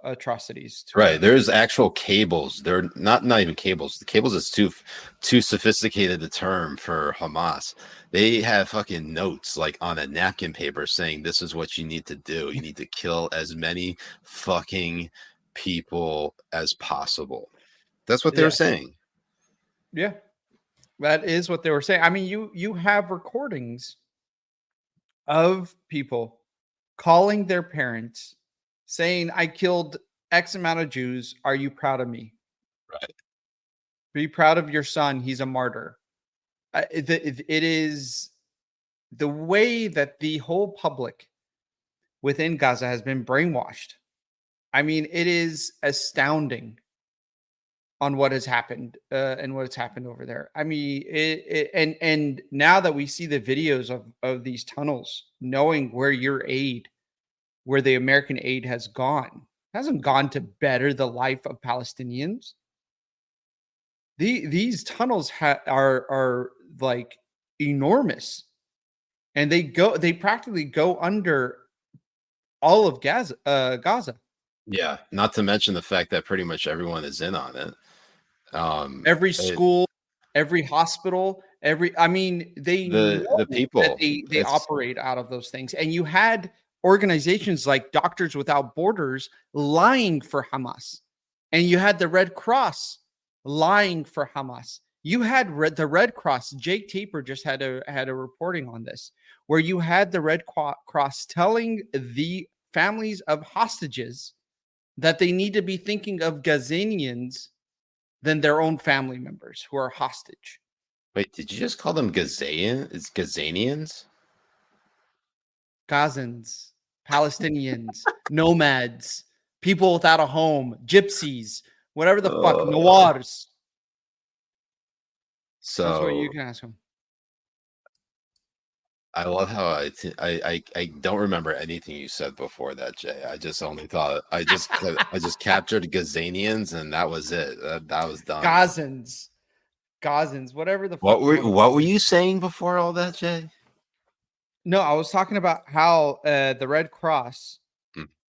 atrocities. Right. There's actual cables. They're not even cables. The cables is too sophisticated a term for Hamas. They have fucking notes like on a napkin paper saying this is what you need to do. You need to kill as many fucking people as possible. That's what they were saying. Yeah. That is what they were saying. I mean, you have recordings of people calling their parents saying, I killed X amount of Jews. Are you proud of me? Right. Be proud of your son. He's a martyr. It is the way that the whole public within Gaza has been brainwashed. I mean, it is astounding on what has happened and what's happened over there. I mean, and now that we see the videos of these tunnels, knowing where where the American aid has gone, hasn't gone to better the life of Palestinians. These tunnels are like enormous, and they practically go under all of Gaza. Yeah, not to mention the fact that pretty much everyone is in on it. Every school, every hospital, the people that they operate out of those things. And you had organizations like Doctors Without Borders lying for Hamas, and you had the Red Cross lying for Hamas. You had the Red Cross. Jake Taper just had a reporting on this, where you had the Red Cross telling the families of hostages that they need to be thinking of Gazanians than their own family members who are hostage. Wait, did you just call them Gazanians? It's Gazanians? Gazans, Palestinians, nomads, people without a home, gypsies, whatever the fuck, noirs. So that's what you can ask them. I love how I don't remember anything you said before that, Jay. I just only thought I just captured Gazanians and that was it. That was done. Gazans, whatever the fuck. What were you saying before all that, Jay? No, I was talking about how the Red Cross,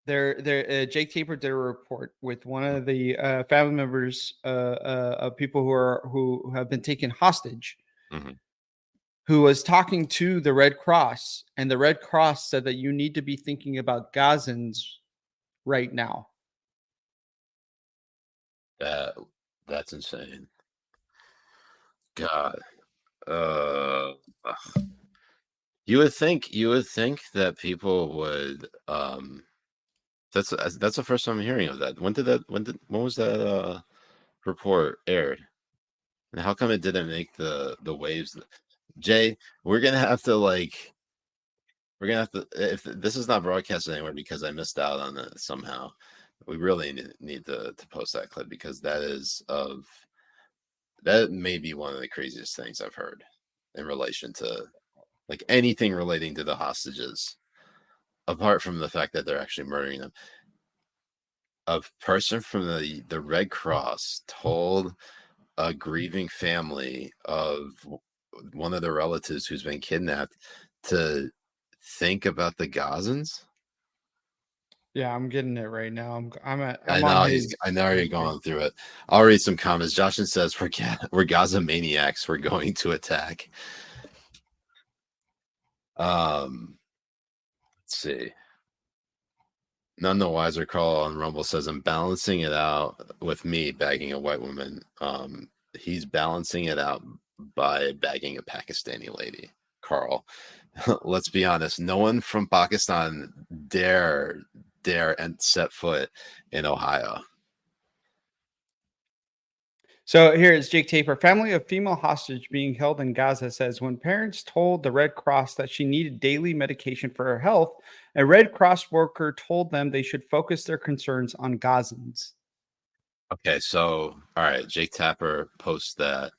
Jake Taper did a report with one of the family members of people who have been taken hostage. Mm-hmm. Who was talking to the Red Cross, and the Red Cross said that you need to be thinking about Gazans right now. That's insane. God. You would think that people would that's the first time I'm hearing of that. When was that report aired? And how come it didn't make the waves? Jay, we're gonna have to if this is not broadcast anywhere because I missed out on it somehow, we really need to post that clip because that may be one of the craziest things I've heard in relation to like anything relating to the hostages, apart from the fact that they're actually murdering them. A person from the Red Cross told a grieving family of one of the relatives who's been kidnapped to think about the Gazans. Yeah, I'm getting it right now. I know you're going through it. I'll read some comments. Joshin says we're Gaza maniacs. We're going to attack. Let's see. None the wiser. Carl on Rumble says I'm balancing it out with me bagging a white woman. He's balancing it out by bagging a Pakistani lady. Carl, let's be honest. No one from Pakistan dare and set foot in Ohio. So here is Jake Taper. Family of female hostage being held in Gaza says when parents told the Red Cross that she needed daily medication for her health, a Red Cross worker told them they should focus their concerns on Gazans. Okay, so all right, Jake Tapper posts that.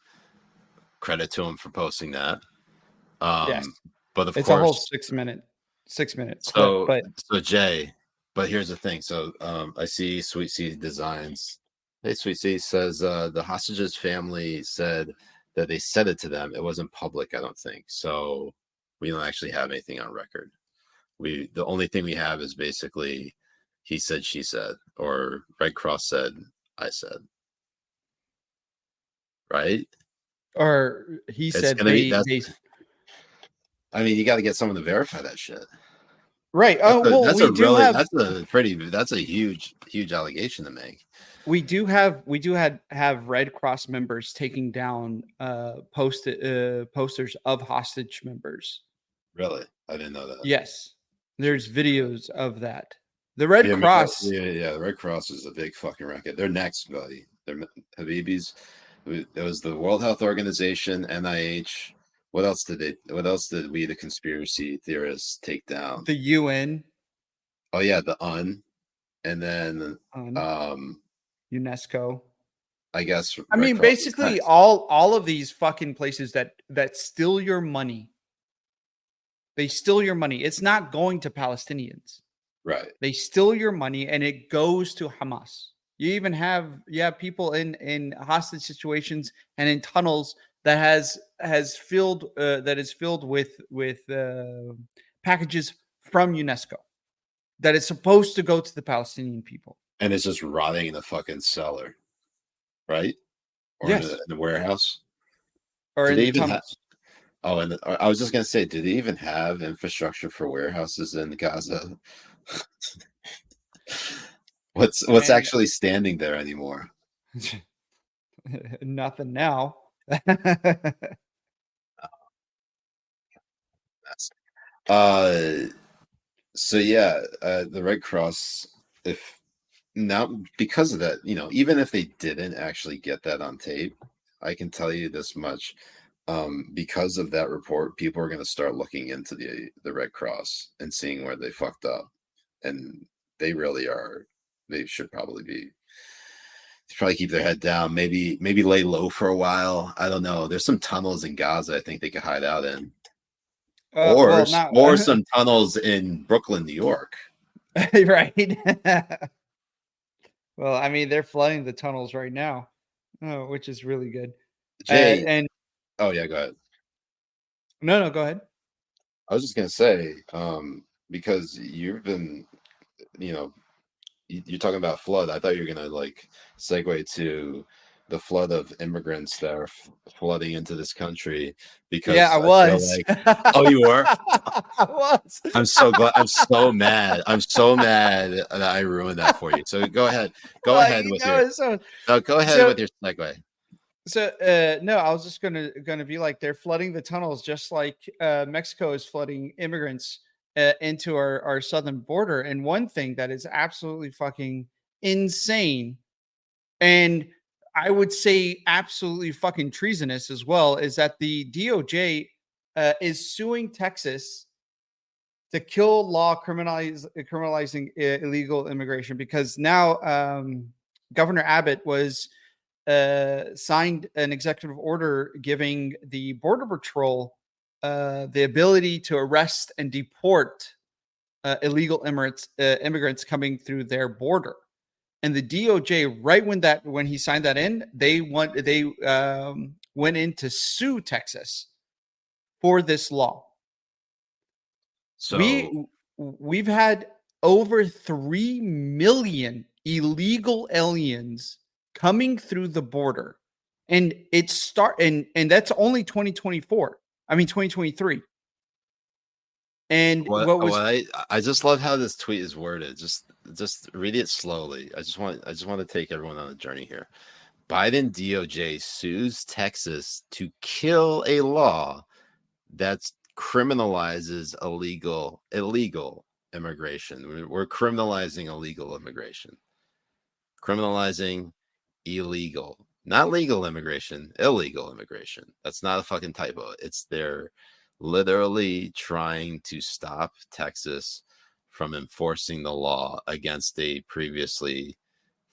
Credit to him for posting that. Yes, but of it's course, a whole 6 minute. So Jay, But here's the thing. So I see Sweet C Designs. Hey, Sweet C says the hostages' family said that they said it to them. It wasn't public, I don't think. So we don't actually have anything on record. The only thing we have is basically he said, she said, or Red Cross said, I said. Right? Or he It's said gonna be they I mean, you got to get someone to verify that shit. right. Oh, well, that's a huge allegation to make. We do have Red Cross members taking down posters of hostage members. Really? I didn't know that. Yes. There's videos of that. The Red Cross. Yeah, the Red Cross is a big fucking racket. They're next, buddy. They're Habibis. It was the World Health Organization, NIH. What else did we, the conspiracy theorists, take down? The UN. Oh yeah, the UN, and then UNESCO. I guess. I mean, basically all of these fucking places that steal your money. They steal your money. It's not going to Palestinians. Right. They steal your money and it goes to Hamas. You even have people in hostage situations and in tunnels that is filled with packages from UNESCO that is supposed to go to the Palestinian people. And it's just rotting in the fucking cellar, right? Or yes. in the warehouse. Or in the tunnels. I was just gonna say, do they even have infrastructure for warehouses in Gaza? What's actually standing there anymore? Nothing now. So yeah, the Red Cross, if now because of that, even if they didn't actually get that on tape, I can tell you this much. Because of that report, people are going to start looking into the Red Cross and seeing where they fucked up. And they really are. They should probably keep their head down. Maybe lay low for a while. I don't know. There's some tunnels in Gaza I think they could hide out in. Or some tunnels in Brooklyn, New York. Right. Well, I mean, they're flooding the tunnels right now, which is really good. Jay, oh yeah, go ahead. No, go ahead. I was just gonna say, because you've been, you're talking about flood. I thought you were gonna segue to the flood of immigrants that are flooding into this country. Because I was. Oh, you were? I was. I'm so glad. I'm so mad. I'm so mad that I ruined that for you. So go ahead. Go ahead with your segue. So no, I was just gonna be like, they're flooding the tunnels just like Mexico is flooding immigrants into our southern border. And one thing that is absolutely fucking insane, and I would say absolutely fucking treasonous as well, is that the DOJ is suing Texas to kill law criminalizing illegal immigration, because now Governor Abbott was signed an executive order giving the Border Patrol the ability to arrest and deport illegal immigrants coming through their border. And the DOJ, right when he signed that in, they went in to sue Texas for this law. So we've had over 3 million illegal aliens coming through the border, and and that's only 2024. I mean 2023. And I just love how this tweet is worded. Just read it slowly. I just want to take everyone on a journey here. Biden DOJ sues Texas to kill a law that criminalizes illegal immigration. We're criminalizing illegal immigration. Criminalizing illegal, not legal immigration, illegal immigration. That's not a fucking typo. They're literally trying to stop Texas from enforcing the law against a previously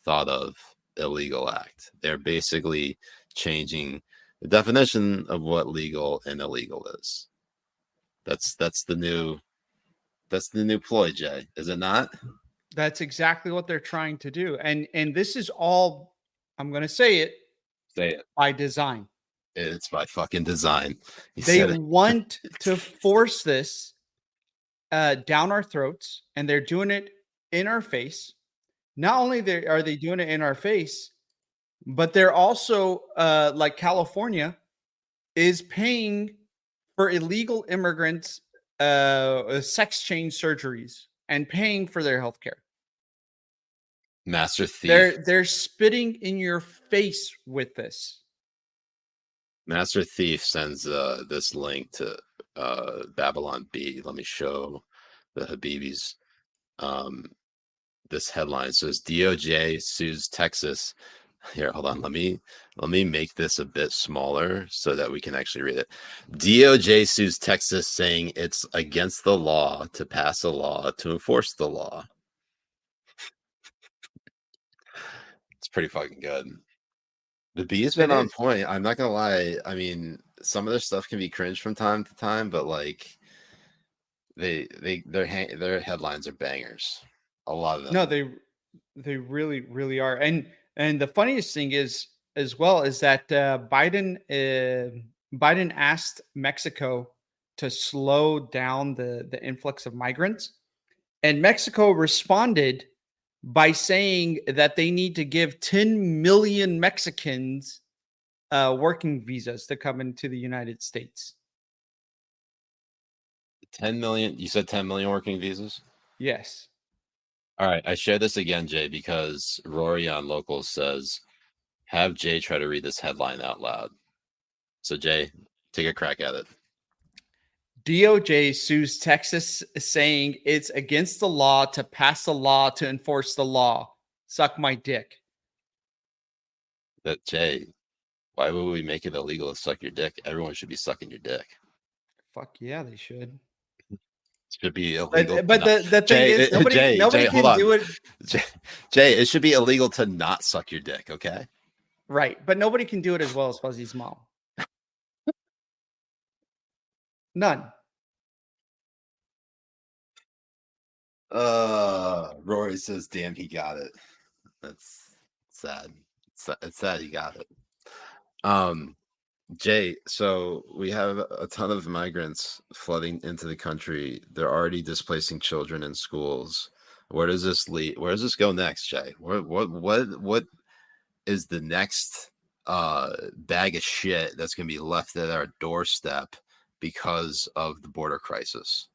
thought of illegal act. They're basically changing the definition of what legal and illegal is. That's the new ploy, Jay, is it not? That's exactly what they're trying to do. And this is all, I'm going to say it, by design. It's by fucking design. They want to force this down our throats, and they're doing it in our face. Not only are they doing it in our face, but they're also like California is paying for illegal immigrants sex change surgeries and paying for their health care. Master thief. They're spitting in your face with this. Master thief sends this link to Babylon B. Let me show the Habibis. This headline says DOJ sues Texas. Here, hold on. Let me make this a bit smaller so that we can actually read it. DOJ sues Texas, saying it's against the law to pass a law to enforce the law. It's pretty fucking good. The B has been on point. I'm not gonna lie. I mean, some of their stuff can be cringe from time to time, but like their headlines are bangers. A lot of them. No, they really, really are. And the funniest thing is, as well, is that Biden asked Mexico to slow down the influx of migrants, and Mexico responded by saying that they need to give 10 million Mexicans working visas to come into the United States. 10 million? You said 10 million working visas? Yes. All right. I share this again, Jay, because Rory on Locals says, have Jay try to read this headline out loud. So, Jay, take a crack at it. DOJ sues Texas, saying it's against the law to pass a law to enforce the law. Suck my dick. That Jay, why would we make it illegal to suck your dick? Everyone should be sucking your dick. Fuck yeah, they should. It should be illegal. But the thing is, nobody can do it. Jay, it should be illegal to not suck your dick, okay? Right, but nobody can do it as well as Fuzzy's mom. None. Rory says, damn, he got it. That's sad. It's sad he got it. Jay, so we have a ton of migrants flooding into the country. They're already displacing children in schools. Where does this lead? Where does this go next, Jay? What is the next bag of shit that's going to be left at our doorstep because of the border crisis?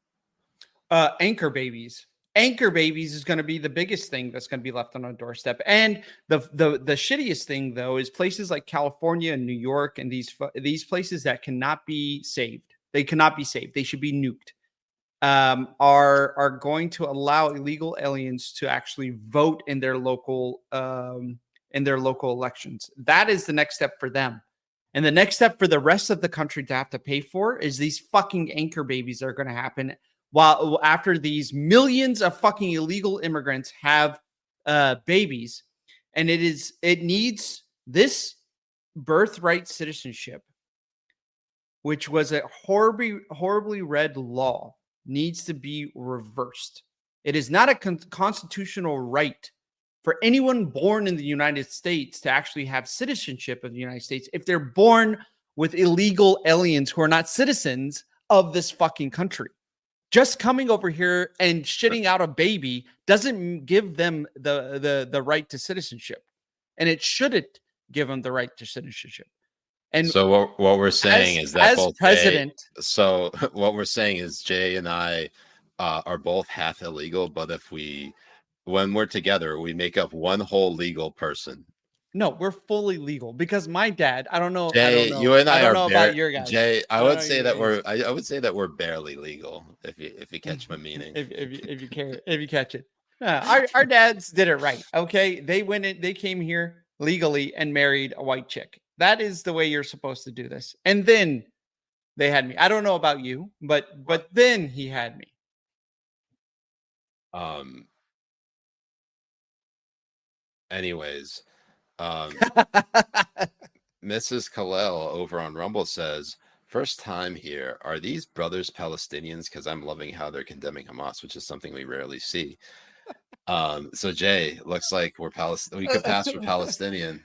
Anchor babies. Anchor babies is going to be the biggest thing that's going to be left on our doorstep. And the shittiest thing, though, is places like California and New York and these places that cannot be saved. They cannot be saved. They should be nuked. Are going to allow illegal aliens to actually vote in their local elections. That is the next step for them. And the next step for the rest of the country to have to pay for is these fucking anchor babies that are going to happen while after these millions of fucking illegal immigrants have babies. And it needs this birthright citizenship, which was a horribly read law, needs to be reversed. It is not a constitutional right for anyone born in the United States to actually have citizenship of the United States if they're born with illegal aliens who are not citizens of this fucking country. Just coming over here and shitting out a baby doesn't give them the right to citizenship, and it shouldn't give them the right to citizenship. And so what we're saying is that as president. So what we're saying is Jay and I are both half illegal, but when we're together, we make up one whole legal person. No, we're fully legal because my dad, I don't know. Jay, you and I are about your guys. Jay, I would say that we're barely legal if you catch my meaning. if you catch it. Our dads did it right. Okay. They came here legally and married a white chick. That is the way you're supposed to do this. And then they had me. I don't know about you, but then he had me. Anyways, Mrs. Kalel over on Rumble says, first time here. Are these brothers Palestinians? Because I'm loving how they're condemning Hamas, which is something we rarely see. So Jay, looks like we could pass for Palestinian.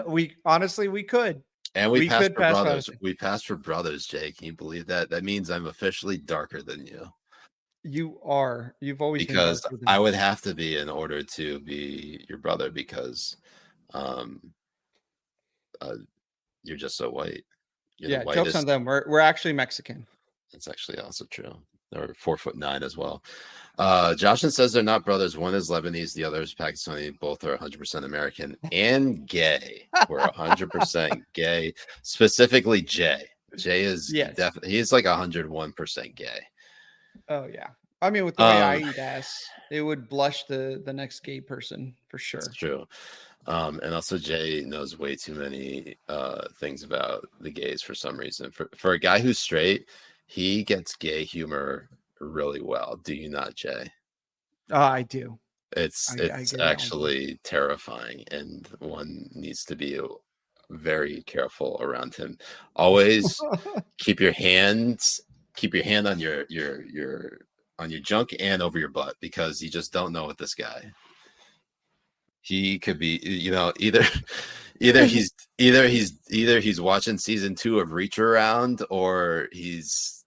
We honestly we could. And we passed could for pass brothers. Palestine. We passed for brothers, Jay. Can you believe that? That means I'm officially darker than you. You are. You've always been Because darker than I me. would have to be in order to be your brother because you're just so white. You're Yeah, the jokes on whitest. them. We're actually Mexican. That's actually also true. They're 4'9" as well. Jocelyn says they're not brothers. One is Lebanese, the other is Pakistani. Both are 100% American and gay. We're 100% gay. Specifically, Jay. Jay is definitely, he's like 101% gay. Oh yeah. I mean, with the way I eat ass, it would blush the next gay person for sure. That's true. And also Jay knows way too many things about the gays for some reason. For a guy who's straight, he gets gay humor really well. Do you not, Jay? I do. It's actually terrifying, and one needs to be very careful around him. Always keep your hand on your junk and over your butt, because you just don't know with this guy. He could be, either he's watching season 2 of Reach Around, or he's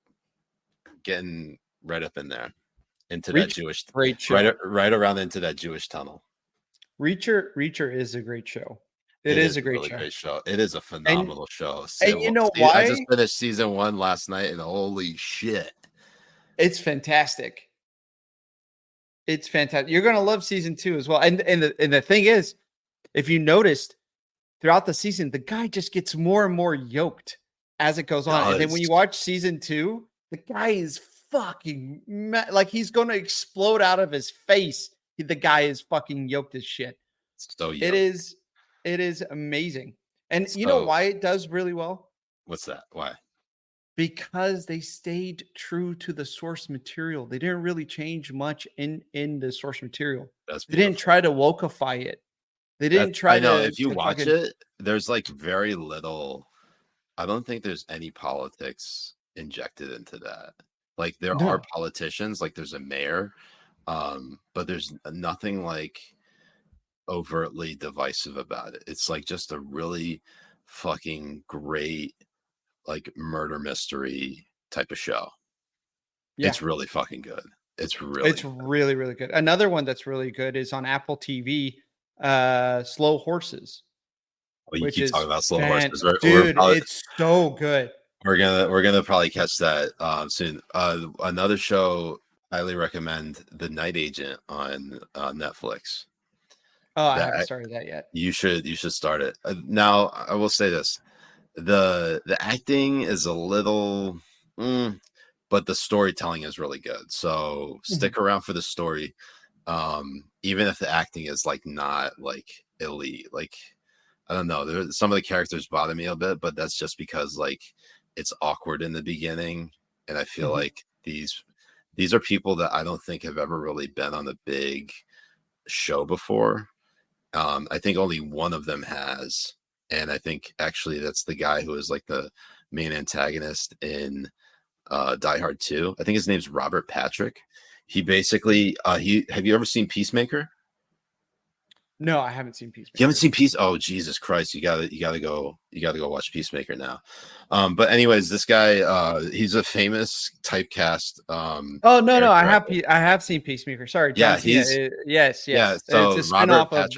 getting right up in there into that Jewish, right around into that Jewish tunnel. Reacher is a great show. It is a great show. It is a phenomenal show. And you know why? I just finished season 1 last night, and holy shit, it's fantastic. It's fantastic. You're gonna love season 2 as well. And the thing is, if you noticed throughout the season, the guy just gets more and more yoked as it goes on. And then when you watch season 2, the guy is fucking like he's gonna explode out of his face. The guy is fucking yoked as shit. So yoked. It is amazing. And you know why it does really well? What's that? Why? Because they stayed true to the source material. They didn't really change much in the source material. They didn't try to wokeify it. They didn't try to. I know if you watch it, there's like very little. I don't think there's any politics injected into that. Like there are politicians, like there's a mayor, but there's nothing like overtly divisive about it. It's like just a really fucking great like murder mystery type of show. Yeah. It's really fucking good. It's really, really good. Another one that's really good is on Apple TV, Slow Horses. Well, you keep talking about Slow Horses. It's so good. We're gonna probably catch that soon. Another show, highly recommend, The Night Agent on Netflix. Oh, I haven't started that yet. You should start it. Now, I will say this. The acting is a little but the storytelling is really good, so stick around for the story, even if the acting is like not like elite. Like I don't know, some of the characters bother me a bit, but that's just because like it's awkward in the beginning, and I feel like these are people that I don't think have ever really been on a big show before. I think only one of them has. And I think actually that's the guy who is like the main antagonist in Die Hard 2. I think his name's Robert Patrick. He basically have you ever seen Peacemaker? No, I haven't seen Peacemaker. You haven't seen Oh, Jesus Christ. You gotta go watch Peacemaker now. But anyways, this guy, he's a famous typecast. No, I have seen Peacemaker. Sorry. John yes. Yeah, so it's a spinoff of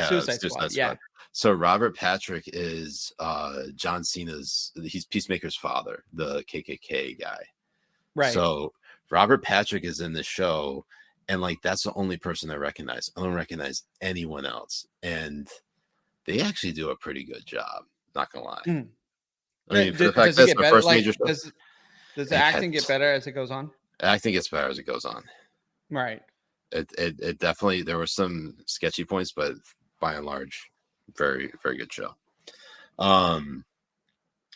Suicide Squad. Yeah. So Robert Patrick is John Cena's. He's Peacemaker's father, the KKK guy. Right. So Robert Patrick is in the show, and like that's the only person I recognize. I don't recognize anyone else, and they actually do a pretty good job. Not gonna lie. I mean, for the fact that's my first major show. Does the acting get better as it goes on? Acting gets better as it goes on. Right. It definitely, there were some sketchy points, but by and large, very, very good show.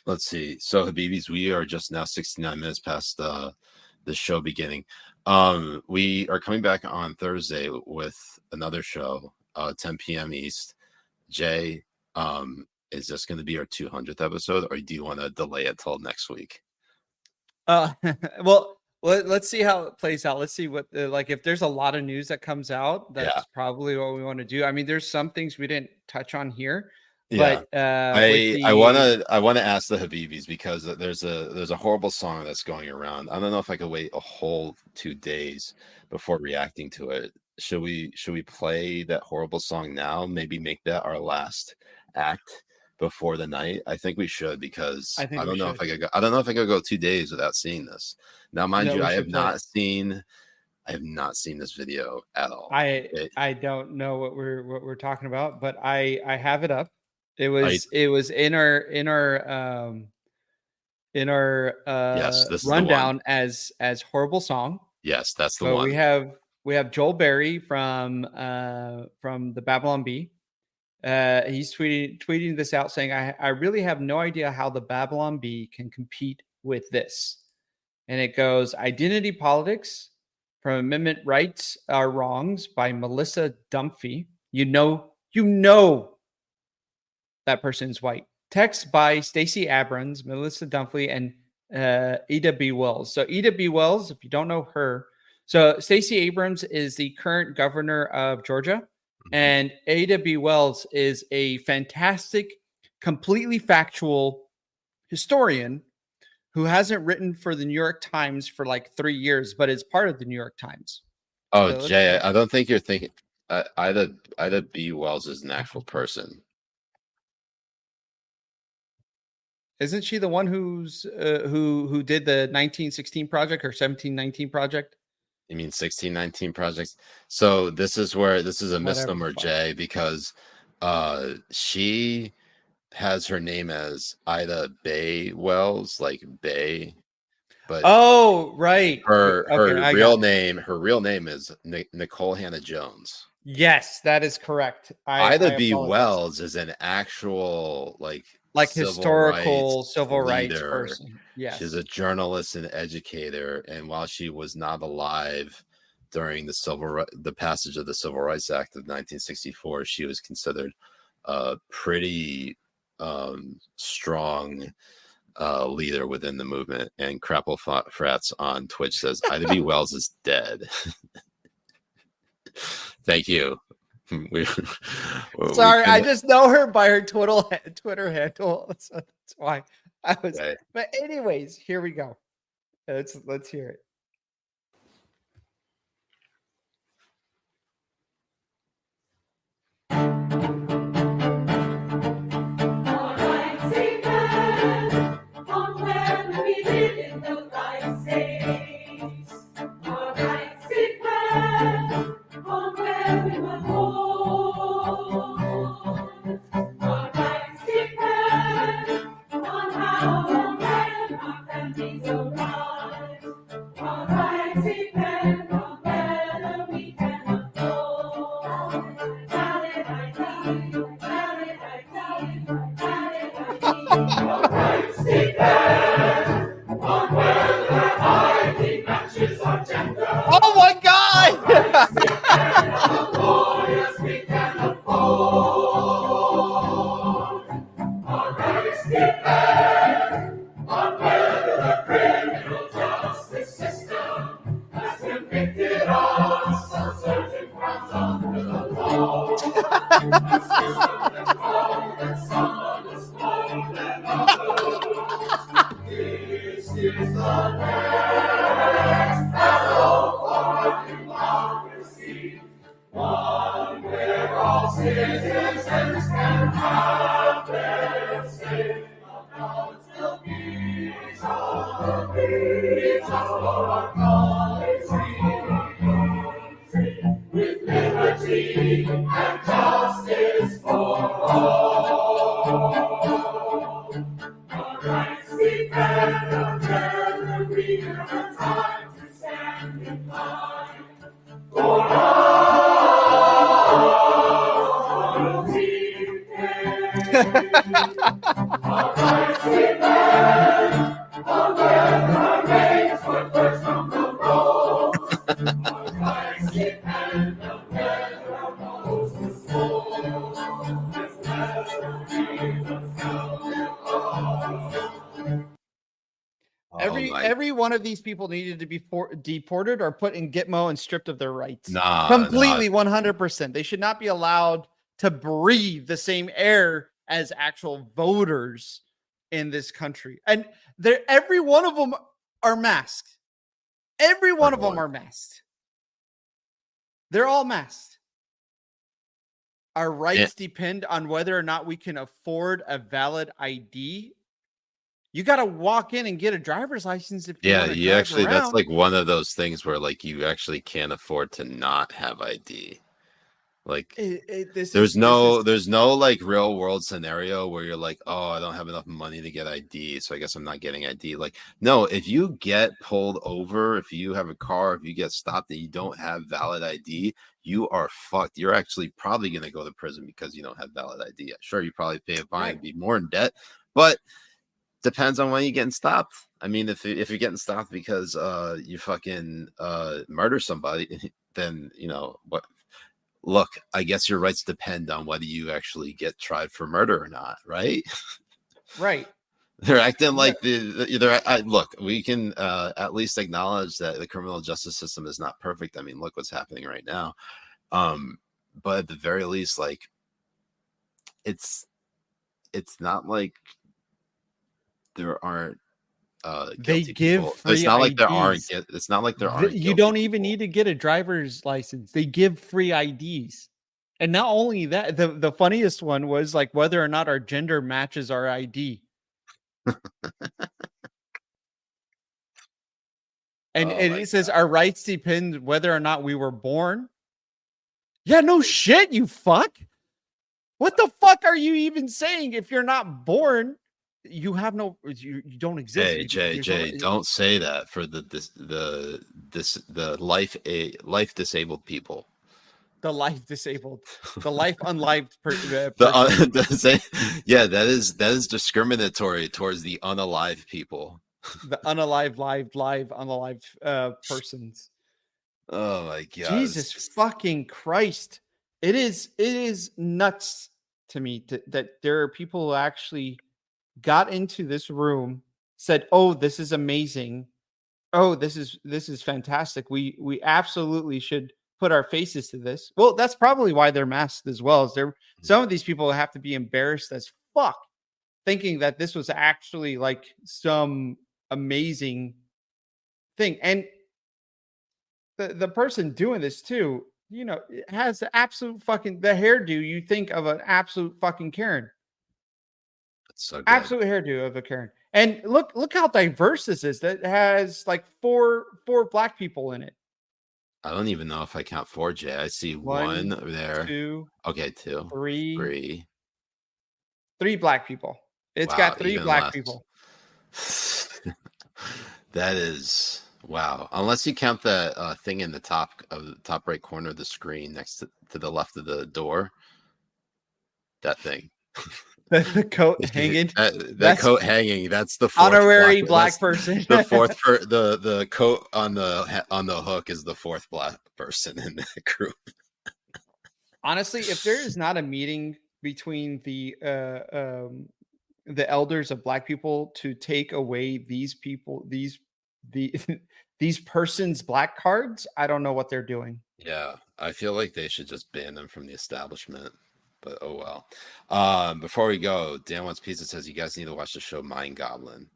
Let's see. So Habibis, we are just now 69 minutes past the show beginning. We are coming back on Thursday with another show, 10 p.m. East. Jay, is this going to be our 200th episode, or do you want to delay it till next week? Well, Let's see how it plays out. Let's see what like if there's a lot of news that comes out, that's probably what we want to do. I mean, there's some things we didn't touch on here, but I wanna ask the Habibis, because there's a horrible song that's going around. I don't know if I could wait a whole 2 days before reacting to it. Should we play that horrible song now? Maybe make that our last act before the night? I think we should, because I don't know if I could go 2 days without seeing this. Now, mind you, I have not seen this video at all. I don't know what we're talking about, but I have it up. It was in our yes, rundown as horrible song. Yes, that's the one. We have Joel Berry from the Babylon Bee. He's tweeting this out, saying, I really have no idea how the Babylon Bee can compete with this. And it goes, Identity Politics from Amendment Rights Are Wrongs by Melissa Dunphy. You know that person's white. Text by Stacey Abrams, Melissa Dunphy, and Ida B. Wells. So Ida B. Wells, if you don't know her, so Stacey Abrams is the current governor of Georgia, and Ada B. Wells is a fantastic, completely factual historian who hasn't written for the New York Times for like 3 years, but is part of the New York Times. Oh, so Jay, I don't think you're thinking. Ida B. Wells is an actual person. Isn't she the one who did the 1916 project or 1719 project? You mean 1619 projects? So this is a misnomer, Jay, because she has her name as Ida Bay Wells, like Bay. But right. Her real name is Nicole Hannah Jones. Yes, that is correct. Ida B. Wells is an actual like historical civil rights person. Yes. She's a journalist and educator, and while she was not alive during the passage of the Civil Rights Act of 1964, she was considered a pretty strong leader within the movement. And Crapple Frats on Twitch says Ida B. Wells is dead. Thank you. Sorry, I just know her by her Twitter handle, so that's why I was. Okay. But anyways, here we go. Let's hear it. Oh my God! Every one of these people needed to be deported or put in Gitmo and stripped of their rights. Completely 100%. They should not be allowed to breathe the same air as actual voters in this country. And every one of them are masked. Every one of them are masked. They're all masked. Our rights depend on whether or not we can afford a valid ID. You got to walk in and get a driver's license if you want to drive around. That's like one of those things where like you actually can't afford to not have ID. Like there's no like real world scenario where you're like, oh, I don't have enough money to get ID, so I guess I'm not getting ID. Like, no, if you get pulled over, if you have a car, if you get stopped and you don't have valid ID, you are fucked. You're actually probably gonna go to prison because you don't have valid ID. Sure, you probably pay a fine and be more in debt, but depends on when you're getting stopped. I mean, if you're getting stopped because you fucking murder somebody, then you know what. Look, I guess your rights depend on whether you actually get tried for murder or not, right? Right. They're acting like look, we can at least acknowledge that the criminal justice system is not perfect. I mean, look what's happening right now. But at the very least, like it's not like there aren't they give people. Free it's not like IDs. there aren't it's not like there aren't you don't even need to get a driver's license. They give free IDs. And not only that, the funniest one was like whether or not our gender matches our ID. and it says our rights depend whether or not we were born. Yeah, no shit, you fuck. What the fuck are you even saying? If you're not born, you have no, you don't exist. Jay, don't say that for the life disabled people. The life disabled, the life unlived person. Yeah, that is discriminatory towards the unalive people. The unalived persons. Oh my god! Jesus fucking Christ! It is nuts to me that there are people who actually got into this room, said, "Oh, this is amazing. Oh, this is fantastic. We absolutely should put our faces to this." Well, that's probably why they're masked as well. As some of these people have to be embarrassed as fuck, thinking that this was actually like some amazing thing. And the person doing this too, you know, has the absolute fucking the hairdo. You think of an absolute fucking Karen. So absolute hairdo of a Karen. And look how diverse this is. That has like four black people in it. I don't even know if I count 4, Jay. I see one there. 2. Okay, 2. 3 black people. It's got 3 black people. That is wow. Unless you count the thing in the top right corner of the screen next to the left of the door. That thing. The coat hanging. That coat hanging. That's the fourth honorary black person. The fourth the coat on the hook is the 4th black person in the group. Honestly, if there is not a meeting between the elders of black people to take away these persons' black cards, I don't know what they're doing. Yeah, I feel like they should just ban them from the establishment. But oh well. Before we go, Dan Wants Pizza says you guys need to watch the show Mind Goblin.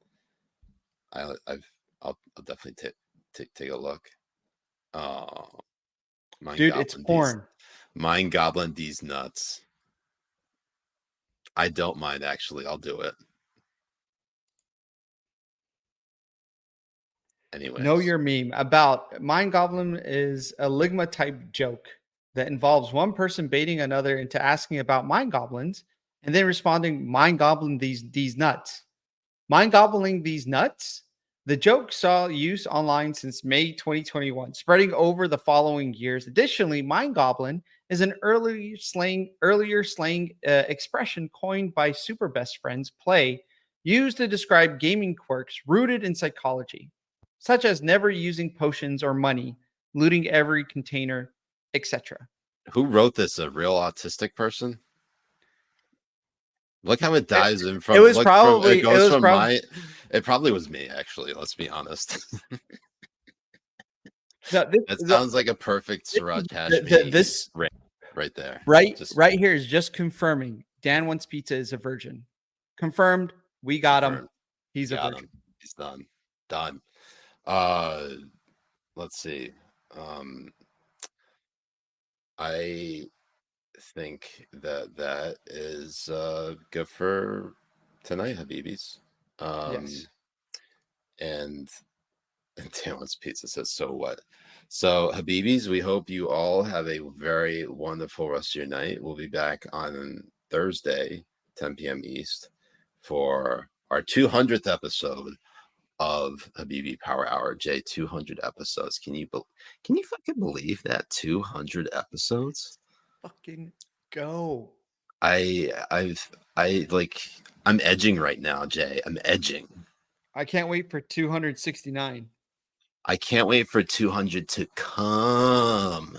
I'll definitely take a look. Dude, it's porn. Mind Goblin, these nuts. I don't mind actually. I'll do it. Anyway. Know your meme about Mind Goblin is a Ligma type joke that involves one person baiting another into asking about mind goblins and then responding, "Mind goblin these nuts." Mind gobbling these nuts? The joke saw use online since May 2021, spreading over the following years. Additionally, mind goblin is an earlier slang expression coined by Super Best Friends Play, used to describe gaming quirks rooted in psychology, such as never using potions or money, looting every container, etc. Who wrote this? A real autistic person? Look how it dives in from. It It probably was me, actually. Let's be honest. No, That sounds like a perfect Siraj Hashmi this right there. Right here is just confirming Dan Wants Pizza is a virgin. Confirmed. We got him. He's a virgin. He's done. Let's see. I think that is good for tonight, Habibis. Yes. And Taylor's Pizza says, so what? So, Habibis, we hope you all have a very wonderful rest of your night. We'll be back on Thursday, 10 p.m. East, for our 200th episode of Habibi Power Hour. Jay, 200 episodes. Can you fucking believe that? 200 episodes? Fucking go. I'm edging right now, Jay. I'm edging. I can't wait for 269. I can't wait for 200 to come.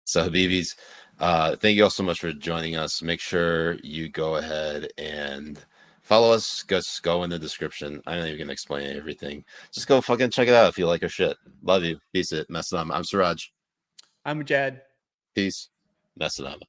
So, Habibis, thank you all so much for joining us. Make sure you go ahead and follow us. Just go in the description. I'm not even going to explain everything. Just go fucking check it out if you like our shit. Love you. Peace it. Mess it up. I'm Siraj. I'm Jad. Peace. Mess it up.